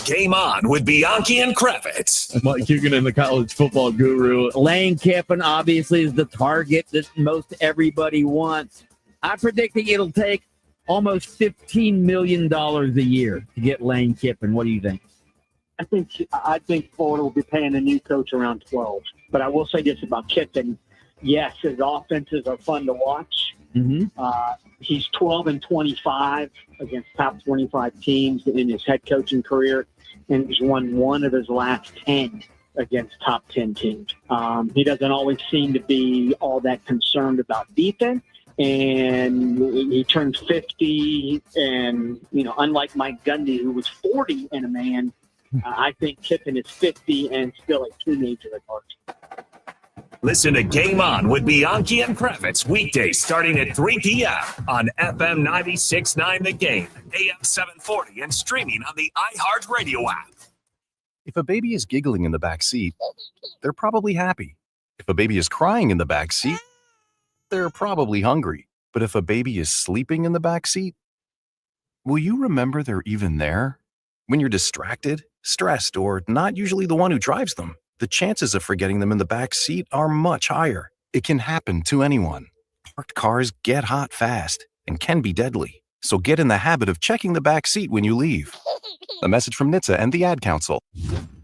Game on with Bianchi and Kravitz. Mike Hugan, the college football guru. Lane Kiffin obviously is the target that most everybody wants. I'm predicting it'll take almost $15 million a year to get Lane Kiffin. What do you think? I think Florida will be paying the new coach around 12. But I will say this about Kiffin. Yes, his offenses are fun to watch. He's 12-25 against top 25 teams in his head coaching career, and he's won one of his last 10 against top 10 teams. He doesn't always seem to be all that concerned about defense, and he turned 50, and, unlike Mike Gundy, who was 40 and a man, I think Kiffin is 50 and still a teenager at heart. Listen to Game On with Bianchi and Kravitz weekdays starting at 3 p.m. on FM 96.9 The Game, AM 740, and streaming on the iHeartRadio app. If a baby is giggling in the back seat, they're probably happy. If a baby is crying in the back seat, they're probably hungry. But if a baby is sleeping in the back seat, will you remember they're even there? When you're distracted, stressed, or not usually the one who drives them, the chances of forgetting them in the back seat are much higher. It can happen to anyone. Parked cars get hot fast and can be deadly. So get in the habit of checking the back seat when you leave. A message from NHTSA and the Ad Council.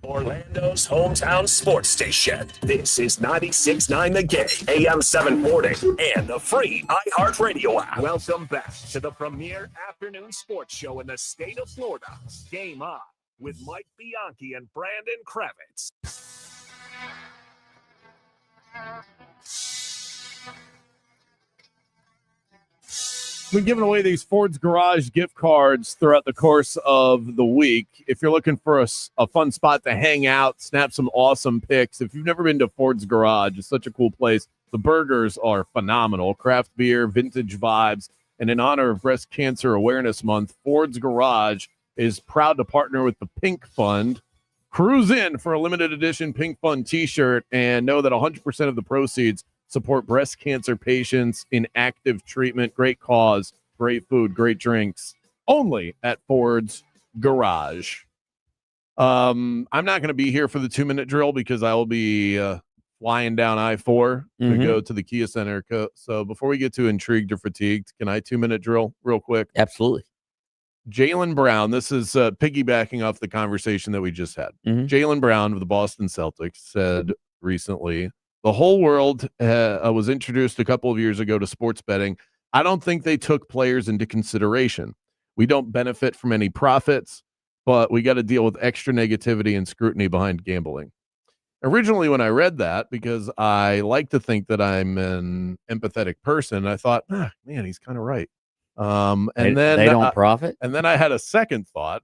Orlando's hometown sports station. This is 96.9 The Game, AM 740, and the free iHeartRadio app. Welcome back to the premier afternoon sports show in the state of Florida. Game On with Mike Bianchi and Brandon Kravitz. We've been giving away these Ford's Garage gift cards throughout the course of the week. If you're looking for a fun spot to hang out, snap some awesome pics. If you've never been to Ford's Garage, it's such a cool place. The burgers are phenomenal. Craft beer, vintage vibes. And in honor of Breast Cancer Awareness Month, Ford's Garage is proud to partner with the Pink Fund. Cruise in for a limited edition Pink Fund t-shirt and know that 100% of the proceeds support breast cancer patients in active treatment. Great cause, great food, great drinks. Only at Ford's Garage. I'm not going to be here for the 2-minute drill because I will be flying down I-4 to go to the Kia Center. So before we get to intrigued or fatigued, can I 2-minute drill real quick? Absolutely. Jaylen Brown, this is piggybacking off the conversation that we just had. Jaylen Brown of the Boston Celtics said recently, the whole world was introduced a couple of years ago to sports betting. I don't think they took players into consideration. We don't benefit from any profits, but we got to deal with extra negativity and scrutiny behind gambling. Originally, when I read that, because I like to think that I'm an empathetic person, I thought, man, he's kind of right. And then they don't profit. And then I had a second thought,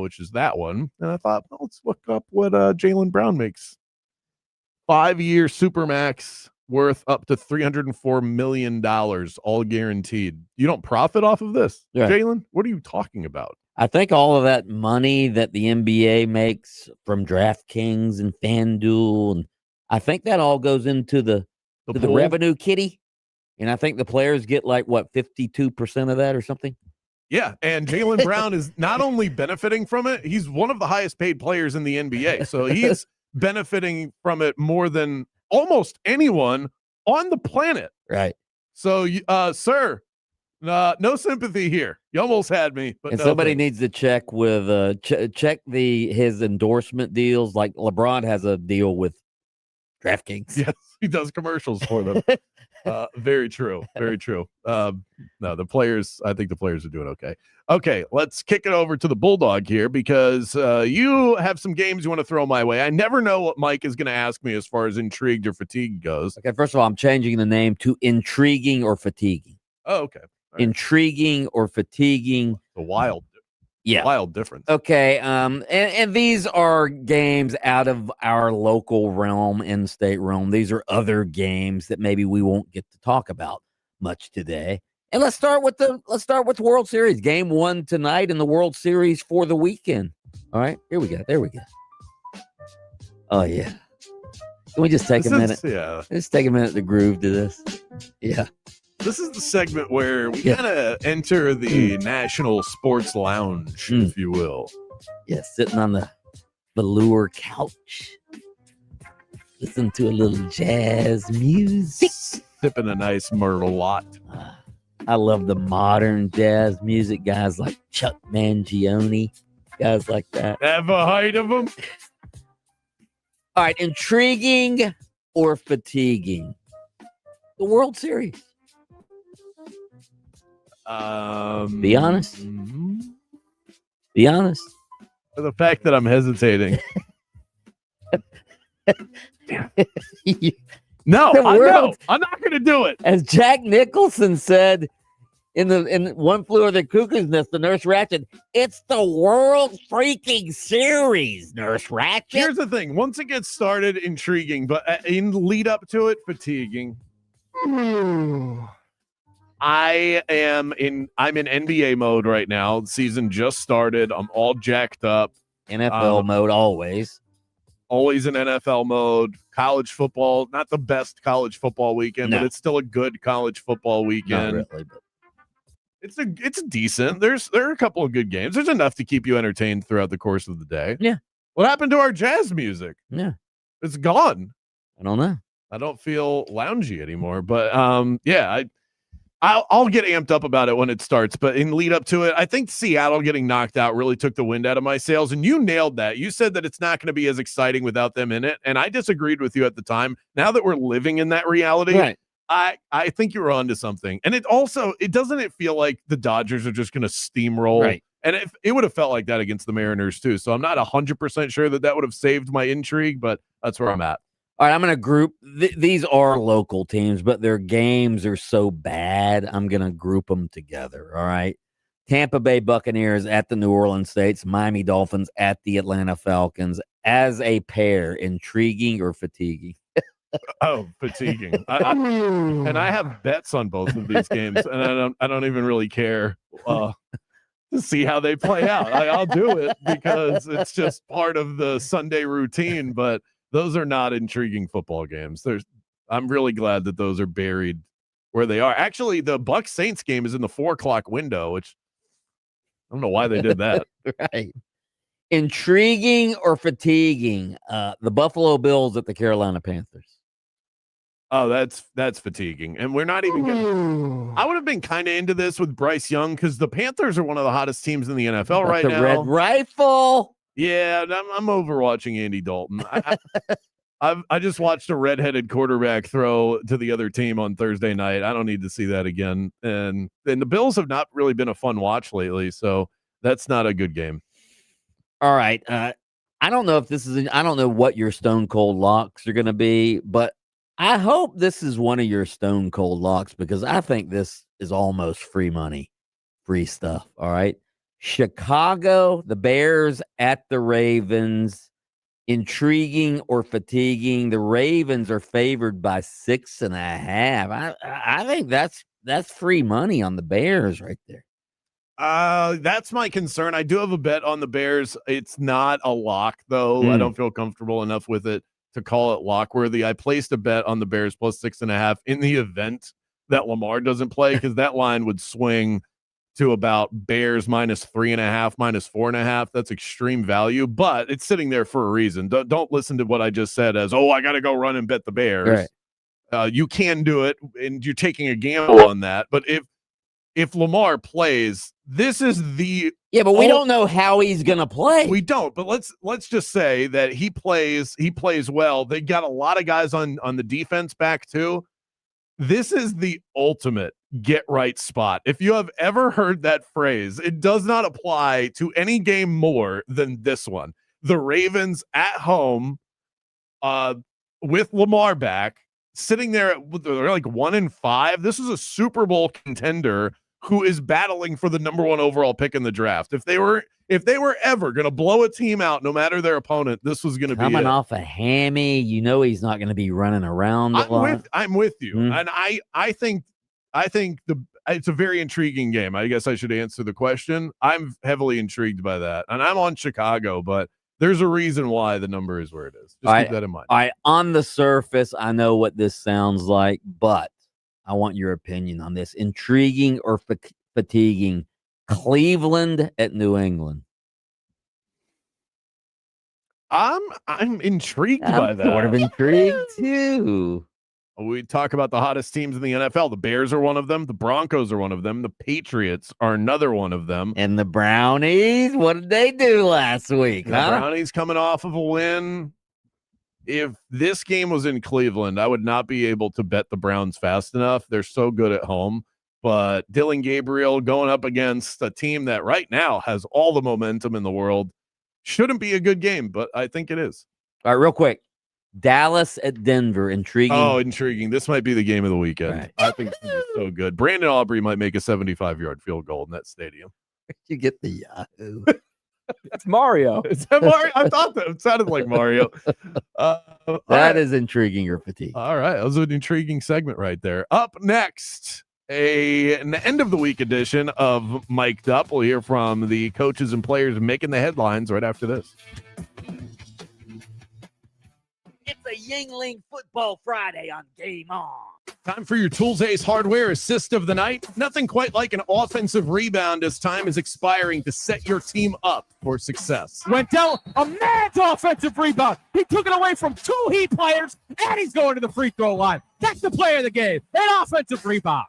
which is that one. And I thought, well, let's look up what Jaylen Brown makes. 5-year Supermax worth up to $304 million, all guaranteed. You don't profit off of this, Jaylen? What are you talking about? I think all of that money that the NBA makes from DraftKings and FanDuel, and I think that all goes into the revenue kitty. And I think the players get 52% of that or something. Yeah, and Jaylen Brown is not only benefiting from it, he's one of the highest paid players in the NBA. So he's benefiting from it more than almost anyone on the planet. Right. So, sir, no sympathy here. You almost had me. But and somebody needs to check with check his endorsement deals. Like LeBron has a deal with DraftKings. Yes, he does commercials for them. Very true. Very true. No, the players, I think the players are doing okay. Okay, let's kick it over to the Bulldog here because you have some games you want to throw my way. I never know what Mike is going to ask me as far as intrigued or fatigue goes. Okay, first of all, I'm changing the name to intriguing or fatiguing. Oh, okay. Right. Intriguing or fatiguing. The wild difference. Okay, and these are games out of our local realm, in-state realm. These are other games that maybe we won't get to talk about much today. And let's start with the World Series. Game 1 tonight in the World Series for the weekend. All right, here we go. There we go. Oh yeah. Can we just take a minute? Just take a minute to groove to this. Yeah. This is the segment where we kind of enter the National Sports Lounge, if you will. Yeah, sitting on the velour couch. Listen to a little jazz music. Sipping a nice Merlot. I love the modern jazz music guys like Chuck Mangione. Guys like that. Have a height of them. All right, intriguing or fatiguing? The World Series. Be honest. Be honest. The fact that I'm hesitating. No, I'm not going to do it. As Jack Nicholson said in One Flew Over the Cuckoo's Nest, the Nurse Ratched, it's the World freaking Series, Nurse Ratched. Here's the thing. Once it gets started, intriguing, but in lead up to it, fatiguing. I'm in NBA mode right now. The season just started. I'm all jacked up. NFL mode always. Always in NFL mode. College football, not the best college football weekend, No. but it's still a good college football weekend. Not really, but It's decent. There are a couple of good games. There's enough to keep you entertained throughout the course of the day. Yeah. What happened to our jazz music? Yeah. It's gone. I don't know. I don't feel loungy anymore. But yeah, I'll get amped up about it when it starts. But in lead up to it, I think Seattle getting knocked out really took the wind out of my sails. And you nailed that. You said that it's not going to be as exciting without them in it. And I disagreed with you at the time. Now that we're living in that reality, Right. I think you were onto something. And it doesn't feel like the Dodgers are just going to steamroll. Right. And it would have felt like that against the Mariners too. So I'm not 100% sure that would have saved my intrigue, but that's where I'm at. All right, I'm going to group. These are local teams, but their games are so bad. I'm going to group them together. All right. Tampa Bay Buccaneers at the New Orleans Saints, Miami Dolphins at the Atlanta Falcons. As a pair, intriguing or fatiguing? Oh, fatiguing. And I have bets on both of these games, and I don't even really care to see how they play out. I'll do it because it's just part of the Sunday routine, but those are not intriguing football games. I'm really glad that those are buried where they are. Actually, the Bucs Saints game is in the 4:00 window, which I don't know why they did that. Right. Intriguing or fatiguing? The Buffalo Bills at the Carolina Panthers. Oh, that's fatiguing. And we're not even getting I would have been kind of into this with Bryce Young because the Panthers are one of the hottest teams in the NFL right the now. Red Rifle. Yeah, I'm over watching Andy Dalton. I just watched a redheaded quarterback throw to the other team on Thursday night. I don't need to see that again. And the Bills have not really been a fun watch lately, so that's not a good game. All right. I don't know if I don't know what your stone cold locks are going to be, but I hope this is one of your stone cold locks because I think this is almost free money, free stuff. All right. Chicago, the Bears at the Ravens. Intriguing or fatiguing? The Ravens are favored by 6.5. I think that's free money on the Bears right there. That's my concern. I do have a bet on the Bears. It's not a lock though. I don't feel comfortable enough with it to call it lock worthy. I placed a bet on the Bears plus 6.5 in the event that Lamar doesn't play because that line would swing to about Bears minus 3.5, minus 4.5. That's extreme value, but it's sitting there for a reason. Don't listen to what I just said as, I got to go run and bet the Bears. Right. You can do it, and you're taking a gamble on that. But if Lamar plays, this is the but we don't know how he's gonna play. We don't, but let's just say that he plays well. They got a lot of guys on the defense back too. This is the ultimate get right spot. If you have ever heard that phrase, it does not apply to any game more than this one. The Ravens at home with Lamar back, sitting there, they're like 1-5. This is a Super Bowl contender who is battling for the number 1 overall pick in the draft. If they were ever going to blow a team out, no matter their opponent, this was going to be coming off a hammy. He's not going to be running around a lot. I'm with you, and I think it's a very intriguing game. I guess I should answer the question. I'm heavily intrigued by that, and I'm on Chicago, but there's a reason why the number is where it is. Just keep that in mind. All right, on the surface, I know what this sounds like, but I want your opinion on this. Intriguing or fatiguing? Cleveland at New England. I'm intrigued by that. Sort of intrigued too. We talk about the hottest teams in the NFL. The Bears are one of them. The Broncos are one of them. The Patriots are another one of them. And the Brownies, what did they do last week? The Brownies coming off of a win. If this game was in Cleveland, I would not be able to bet the Browns fast enough. They're so good at home. But Dylan Gabriel going up against a team that right now has all the momentum in the world shouldn't be a good game, but I think it is. All right, real quick. Dallas at Denver, intriguing. Oh, intriguing. This might be the game of the weekend. Right. I think this is so good. Brandon Aubrey might make a 75-yard field goal in that stadium. You get the Yahoo. It's Mario. Is that Mario? I thought that it sounded like Mario. That is intriguing your fatigue. All right. That was an intriguing segment right there. Up next, an end of the week edition of Mic'd Up. We'll hear from the coaches and players making the headlines right after this. It's a Yingling Football Friday on Game On. Time for your Tools Ace Hardware assist of the night. Nothing quite like an offensive rebound as time is expiring to set your team up for success. Wendell, a man's offensive rebound. He took it away from two Heat players, and he's going to the free throw line. That's the player of the game, an offensive rebound.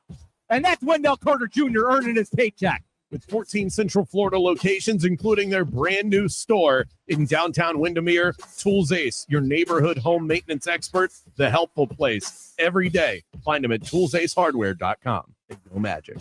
And that's Wendell Carter Jr. earning his paycheck. With 14 Central Florida locations, including their brand new store in downtown Windermere, Tools Ace, your neighborhood home maintenance expert, the helpful place every day. Find them at toolsacehardware.com. Go Magic.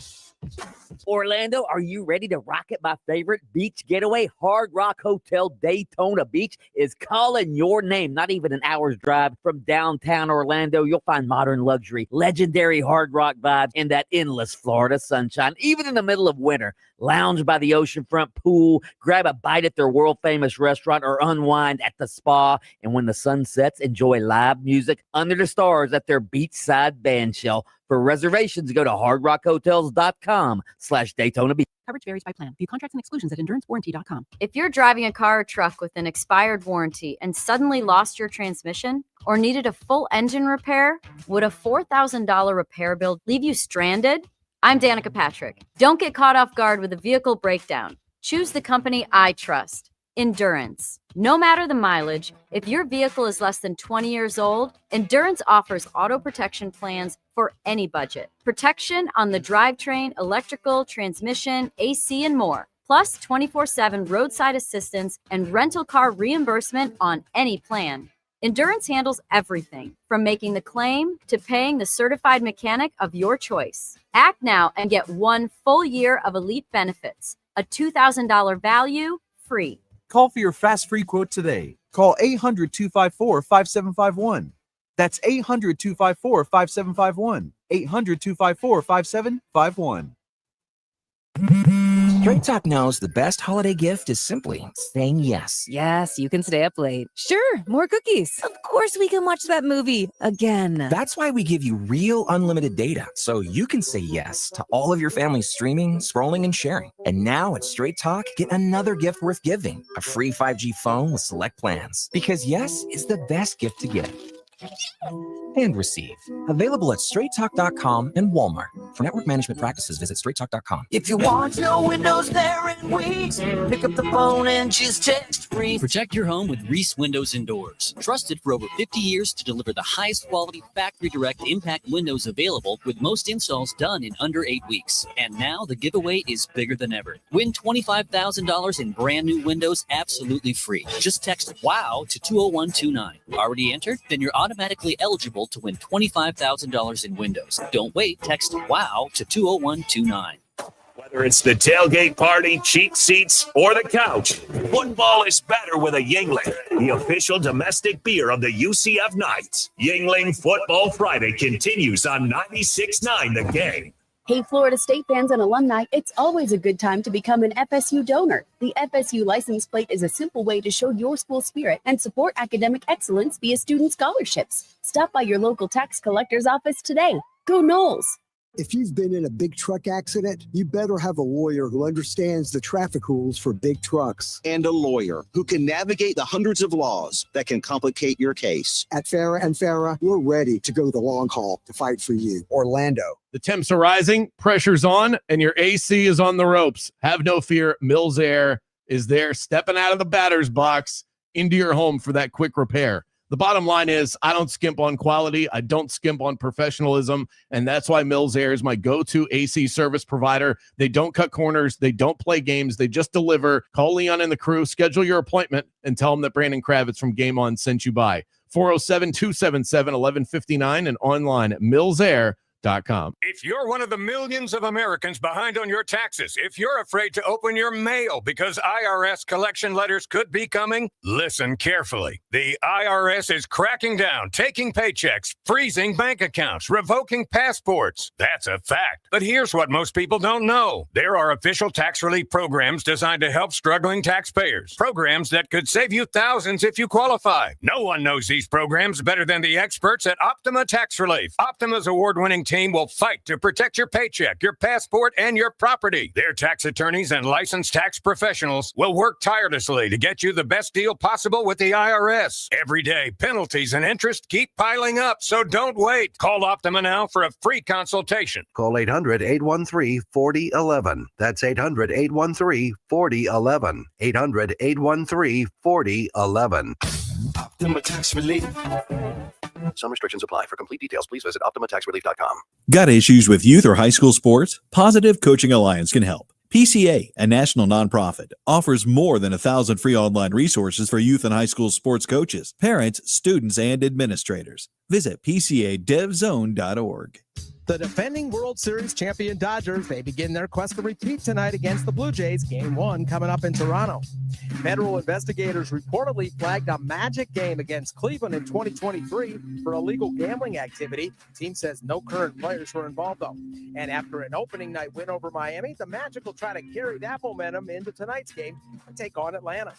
Orlando, are you ready to rock it? My favorite beach getaway, Hard Rock Hotel Daytona Beach, is calling your name. Not even an hour's drive from downtown Orlando. You'll find modern luxury, legendary Hard Rock vibes, and that endless Florida sunshine. Even in the middle of winter, lounge by the oceanfront pool, grab a bite at their world-famous restaurant, or unwind at the spa. And when the sun sets, enjoy live music under the stars at their beachside band shell. For reservations, go to hardrockhotels.com/Daytona Beach. Coverage varies by plan. View contracts and exclusions at endurancewarranty.com. If you're driving a car or truck with an expired warranty and suddenly lost your transmission or needed a full engine repair, would a $4,000 repair bill leave you stranded? I'm Danica Patrick. Don't get caught off guard with a vehicle breakdown. Choose the company I trust, Endurance. No matter the mileage, if your vehicle is less than 20 years old, Endurance offers auto protection plans for any budget. Protection on the drivetrain, electrical, transmission, AC, and more. Plus 24/7 roadside assistance and rental car reimbursement on any plan. Endurance handles everything from making the claim to paying the certified mechanic of your choice. Act now and get 1 full year of elite benefits, a $2,000 value, free. Call for your fast free quote today. Call 800-254-5751. That's 800-254-5751. 800-254-5751. Straight Talk knows the best holiday gift is simply saying yes. Yes, you can stay up late. Sure, more cookies. Of course we can watch that movie again. That's why we give you real unlimited data, so you can say yes to all of your family's streaming, scrolling, and sharing. And now at Straight Talk, get another gift worth giving, a free 5G phone with select plans. Because yes is the best gift to give and receive. Available at straighttalk.com and Walmart. For network management practices, visit straighttalk.com. If you want no windows there in weeks, pick up the phone and just text Reese. Protect your home with Reese Windows and Doors. Trusted for over 50 years to deliver the highest quality factory direct impact windows available, with most installs done in under 8 weeks. And now the giveaway is bigger than ever. Win $25,000 in brand new windows absolutely free. Just text WOW to 20129. Already entered? Then you're automatically eligible to win $25,000 in windows. Don't wait. Text WOW to 20129. Whether it's the tailgate party, cheap seats, or the couch, football is better with a Yingling, the official domestic beer of the UCF Knights. Yingling Football Friday continues on 96.9 The Game. Hey, Florida State fans and alumni, it's always a good time to become an FSU donor. The FSU license plate is a simple way to show your school spirit and support academic excellence via student scholarships. Stop by your local tax collector's office today. Go Noles! If you've been in a big truck accident, you better have a lawyer who understands the traffic rules for big trucks. And a lawyer who can navigate the hundreds of laws that can complicate your case. At Farah and Farah, we're ready to go the long haul to fight for you. Orlando. The temps are rising, pressure's on, and your AC is on the ropes. Have no fear. Mills Air is there, stepping out of the batter's box into your home for that quick repair. The bottom line is I don't skimp on quality. I don't skimp on professionalism. And that's why Mills Air is my go-to AC service provider. They don't cut corners. They don't play games. They just deliver. Call Leon and the crew, schedule your appointment, and tell them that Brandon Kravitz from Game On sent you by. 407-277-1159 and online at millsair.com. If you're one of the millions of Americans behind on your taxes, if you're afraid to open your mail because IRS collection letters could be coming, listen carefully. The IRS is cracking down, taking paychecks, freezing bank accounts, revoking passports. That's a fact. But here's what most people don't know. There are official tax relief programs designed to help struggling taxpayers. Programs that could save you thousands if you qualify. No one knows these programs better than the experts at Optima Tax Relief. Optima's award-winning team will fight to protect your paycheck, your passport, and your property. Their tax attorneys and licensed tax professionals will work tirelessly to get you the best deal possible with the IRS. Every day, penalties and interest keep piling up, so don't wait. Call Optima now for a free consultation. Call 800-813-4011. That's 800-813-4011. 800-813-4011. Optima Tax Relief. Some restrictions apply. For complete details, please visit OptimaTaxRelief.com. Got issues with youth or high school sports? Positive Coaching Alliance can help. PCA, a national nonprofit, offers more than 1,000 free online resources for youth and high school sports coaches, parents, students, and administrators. Visit PCADevZone.org. The defending World Series champion Dodgers may begin their quest to repeat tonight against the Blue Jays, Game 1 coming up in Toronto. Federal investigators reportedly flagged a magic game against Cleveland in 2023 for illegal gambling activity. The team says no current players were involved, though. And after an opening night win over Miami, the Magic will try to carry that momentum into tonight's game and take on Atlanta.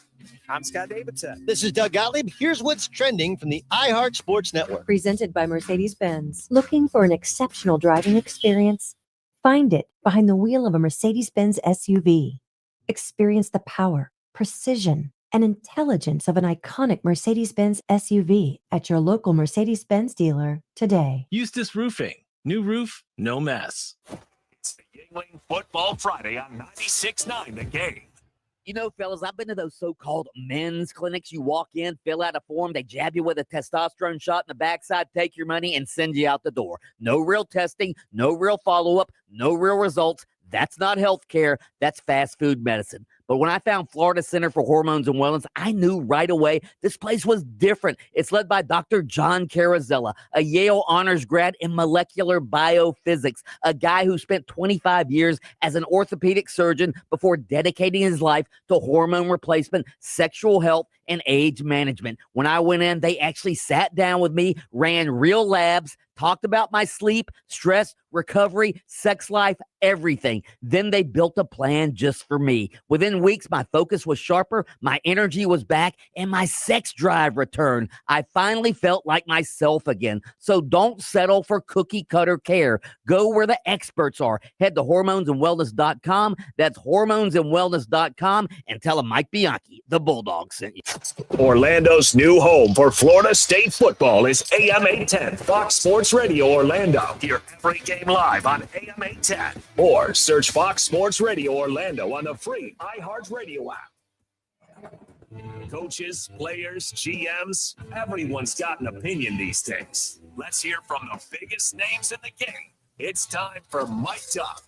I'm Scott Davidson. This is Doug Gottlieb. Here's what's trending from the iHeart Sports Network. Presented by Mercedes-Benz. Looking for an exceptional driving experience? Find it behind the wheel of a Mercedes-Benz SUV. Experience the power, precision, and intelligence of an iconic Mercedes-Benz SUV at your local Mercedes-Benz dealer today. Eustace Roofing. New roof, no mess. It's the Yingling Football Friday on 96.9 The Game. You know, fellas, I've been to those so-called men's clinics. You walk in, fill out a form, they jab you with a testosterone shot in the backside, take your money, and send you out the door. No real testing, no real follow-up, no real results. That's not health care. That's fast food medicine. But when I found Florida Center for Hormones and Wellness, I knew right away this place was different. It's led by Dr. John Carrazella, a Yale honors grad in molecular biophysics, a guy who spent 25 years as an orthopedic surgeon before dedicating his life to hormone replacement, sexual health, and age management. When I went in, they actually sat down with me, ran real labs, talked about my sleep, stress, recovery, sex life, everything. Then they built a plan just for me. Within weeks, my focus was sharper, my energy was back, and my sex drive returned. I finally felt like myself again. So don't settle for cookie cutter care. Go where the experts are. Head to hormonesandwellness.com. That's hormonesandwellness.com, and tell them Mike Bianchi, the Bulldog, sent you. Orlando's new home for Florida State football is AM 810 Fox Sports Radio Orlando. Hear every game live on AM 810 or search Fox Sports Radio Orlando on the free iHeart Radio app. Coaches, players, GMs, everyone's got an opinion these days. Let's hear from the biggest names in the game. It's time for Mic'd Up.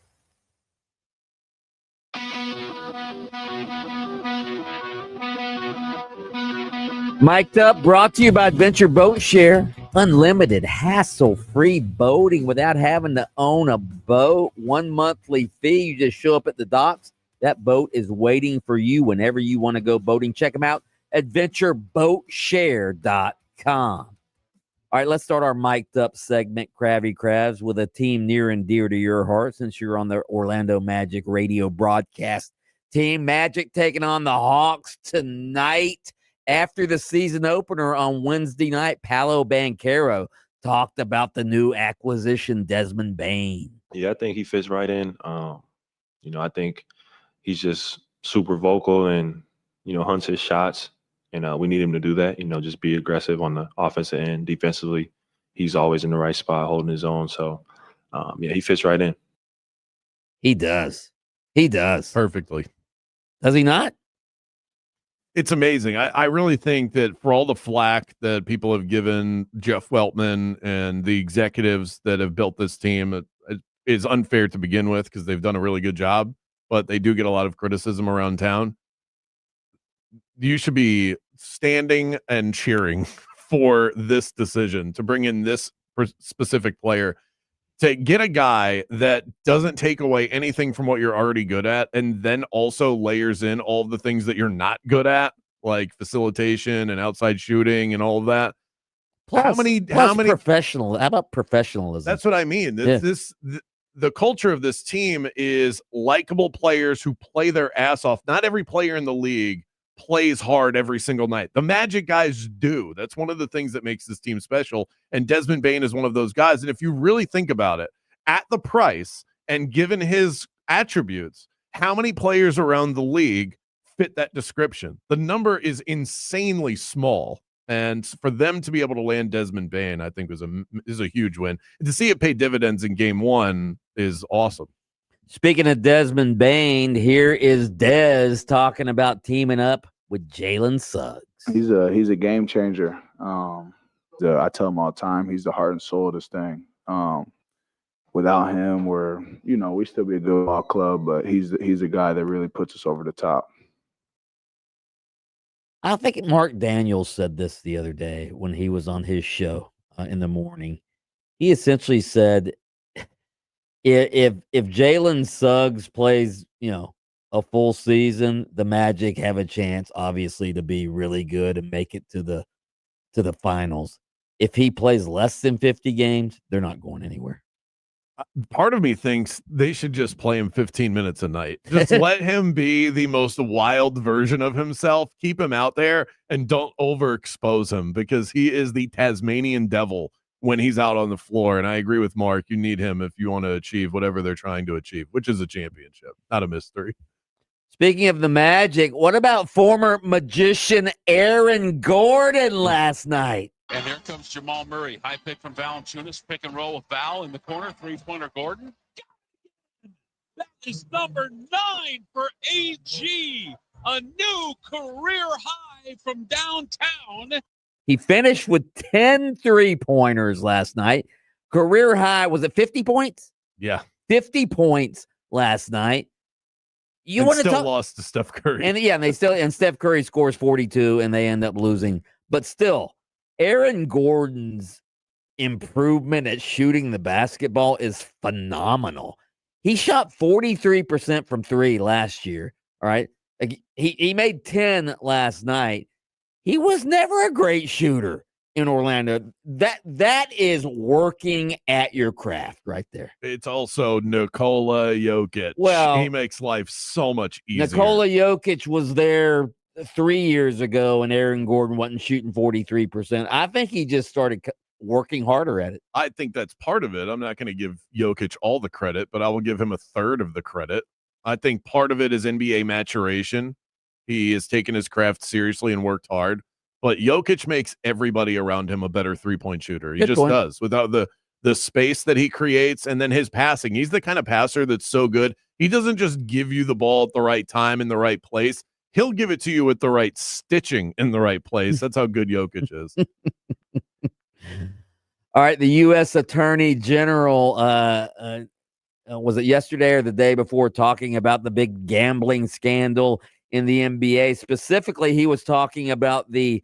Mic'd Up brought to you by Adventure Boat Share. Unlimited, hassle-free boating without having to own a boat. 1 monthly fee. You just show up at the docks. That boat is waiting for you whenever you want to go boating. Check them out, adventureboatshare.com. All right, let's start our Mic'd Up segment, Krabby Krabs, with a team near and dear to your heart since you're on the Orlando Magic radio broadcast team. Magic taking on the Hawks tonight. After the season opener on Wednesday night, Paolo Banchero talked about the new acquisition, Desmond Bane. Yeah, I think he fits right in. I think he's just super vocal and, hunts his shots. And we need him to do that, just be aggressive on the offensive end. Defensively, he's always in the right spot, holding his own. So, he fits right in. He does. He does. Perfectly. Does he not? It's amazing. I really think that for all the flack that people have given Jeff Weltman and the executives that have built this team, it is unfair to begin with because they've done a really good job, but they do get a lot of criticism around town. You should be standing and cheering for this decision to bring in this specific player, to get a guy that doesn't take away anything from what you're already good at and then also layers in all of the things that you're not good at, like facilitation and outside shooting and all of that. Plus professional? How about professionalism? That's what I mean. The culture of this team is likable players who play their ass off. Not every player in the league plays hard every single night. The Magic guys do. That's one of the things that makes this team special. And Desmond Bane is one of those guys. And if you really think about it, at the price and given his attributes, how many players around the league fit that description? The number is insanely small. And for them to be able to land Desmond Bane, I think is a huge win. And to see it pay dividends in game one is awesome. Speaking of Desmond Bane, here is Dez talking about teaming up with Jalen Suggs. He's a game changer. I tell him all the time, he's the heart and soul of this thing. Without him, we still be a good ball club, but he's a guy that really puts us over the top. I think Mark Daniels said this the other day when he was on his show in the morning. He essentially said, if Jalen Suggs plays, a full season, the Magic have a chance, obviously, to be really good and make it to the finals. If he plays less than 50 games, they're not going anywhere. Part of me thinks they should just play him 15 minutes a night. Just let him be the most wild version of himself. Keep him out there and don't overexpose him because he is the Tasmanian devil when he's out on the floor. And I agree with Mark. You need him if you want to achieve whatever they're trying to achieve, which is a championship, not a mystery. Speaking of the Magic, what about former magician Aaron Gordon last night? And here comes Jamal Murray. High pick from Valanciunas. Pick and roll with Val in the corner. Three-pointer Gordon. That is number 9 for AG. A new career high from downtown. He finished with 10 3-pointers last night. Career high, was it 50 points? Yeah. 50 points last night. You want to still lost to Steph Curry. And Steph Curry scores 42 and they end up losing. But still, Aaron Gordon's improvement at shooting the basketball is phenomenal. He shot 43% from 3 last year. All right. He made 10 last night. He was never a great shooter in Orlando. That is working at your craft right there. It's also Nikola Jokic. Well, he makes life so much easier. Nikola Jokic was there 3 years ago, and Aaron Gordon wasn't shooting 43%. I think he just started working harder at it. I think that's part of it. I'm not going to give Jokic all the credit, but I will give him a third of the credit. I think part of it is NBA maturation. He has taken his craft seriously and worked hard. But Jokic makes everybody around him a better three-point shooter. He just does. Without the space that he creates and then his passing. He's the kind of passer that's so good. He doesn't just give you the ball at the right time in the right place. He'll give it to you with the right stitching in the right place. That's how good Jokic is. All right, the U.S. Attorney General, was it yesterday or the day before, talking about the big gambling scandal in the NBA. Specifically, he was talking about the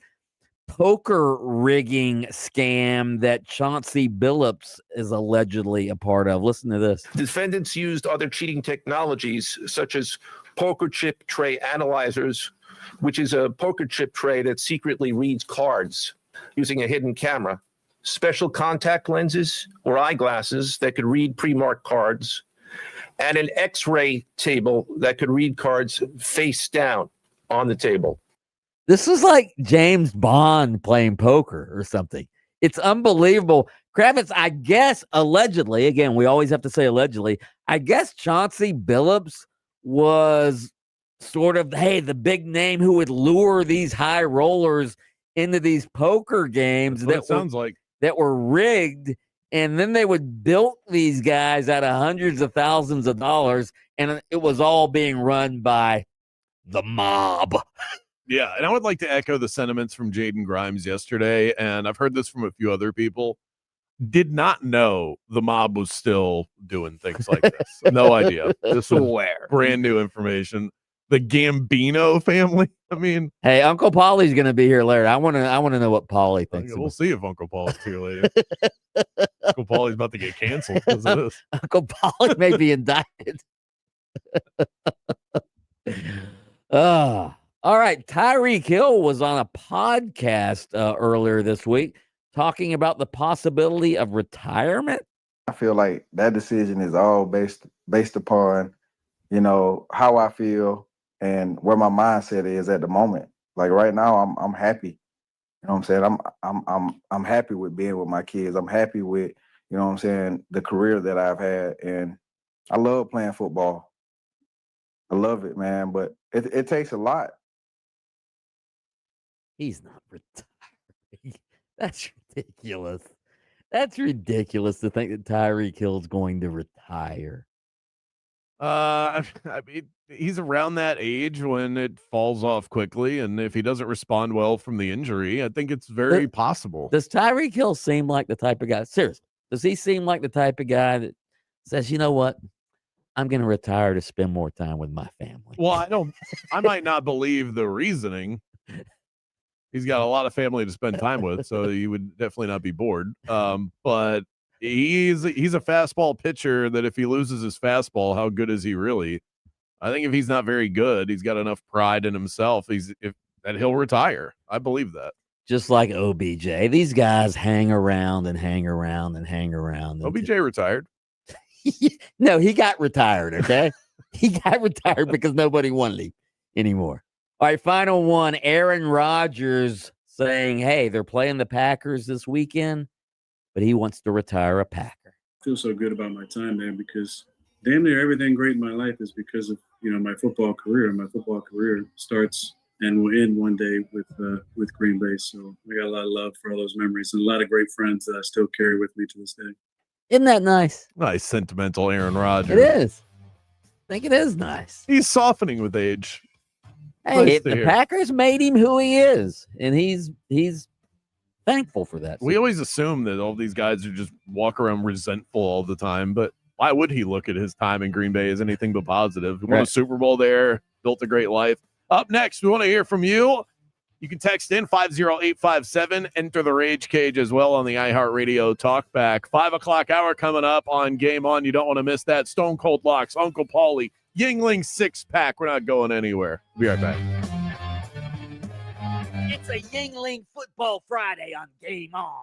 poker rigging scam that Chauncey Billups is allegedly a part of. Listen to this. Defendants used other cheating technologies such as poker chip tray analyzers, which is a poker chip tray that secretly reads cards using a hidden camera, special contact lenses or eyeglasses that could read pre-marked cards, and an X-ray table that could read cards face down on the table. This is like James Bond playing poker or something. It's unbelievable. Kravitz, I guess, allegedly, again, we always have to say allegedly, I guess Chauncey Billups was sort of, hey, the big name who would lure these high rollers into these poker games that were rigged. And then they would build these guys out of hundreds of thousands of dollars, and it was all being run by the mob. Yeah, and I would like to echo the sentiments from Jaden Grimes yesterday, and I've heard this from a few other people. Did not know the mob was still doing things like this. No idea. This was Where? brand new information. The Gambino family. I mean, hey, Uncle Paulie's going to be here later. I want to know what Paulie thinks. We'll see if Uncle Paulie's here later. Uncle Paulie's about to get canceled because of this. Uncle Paulie may be indicted. All right. Tyreek Hill was on a podcast earlier this week talking about the possibility of retirement. I feel like that decision is all based upon, how I feel and where my mindset is at the moment. Like right now, I'm happy. You know what I'm saying? I'm happy with being with my kids. I'm happy with, the career that I've had, and I love playing football. I love it, man. But it takes a lot. He's not retiring. That's ridiculous. That's ridiculous to think that Tyreek Hill's going to retire. I mean, he's around that age when it falls off quickly, and if he doesn't respond well from the injury, I think it's very possible. Does Tyreek Hill seem like the type of guy? Seriously, does he seem like the type of guy that says, you know what? I'm going to retire to spend more time with my family. Well, I might not believe the reasoning. He's got a lot of family to spend time with, so you would definitely not be bored. But he's a fastball pitcher that if he loses his fastball, how good is he really? I think if he's not very good, he's got enough pride in himself. That he'll retire. I believe that. Just like OBJ, these guys hang around and hang around and hang around. OBJ retired. No, he got retired. Okay, he got retired because nobody wanted him anymore. All right, final one. Aaron Rodgers saying, hey, they're playing the Packers this weekend, but he wants to retire a Packer. I feel so good about my time, man, because damn near everything great in my life is because of, my football career. My football career starts and will end one day with Green Bay. So I got a lot of love for all those memories and a lot of great friends that I still carry with me to this day. Isn't that nice? Nice, sentimental Aaron Rodgers. It is. I think it is nice. He's softening with age. Hey, nice the Packers made him who he is, and he's thankful for that. We always assume that all these guys are just walk around resentful all the time, but why would he look at his time in Green Bay as anything but positive? He won a Super Bowl there, built a great life. Up next, we want to hear from you. You can text in 50857, enter the Rage Cage as well on the iHeartRadio Talkback. 5 o'clock hour coming up on Game On. You don't want to miss that. Stone Cold Locks, Uncle Paulie, Yingling 6-pack. We're not going anywhere. We'll be right back. It's a Yingling Football Friday on Game On.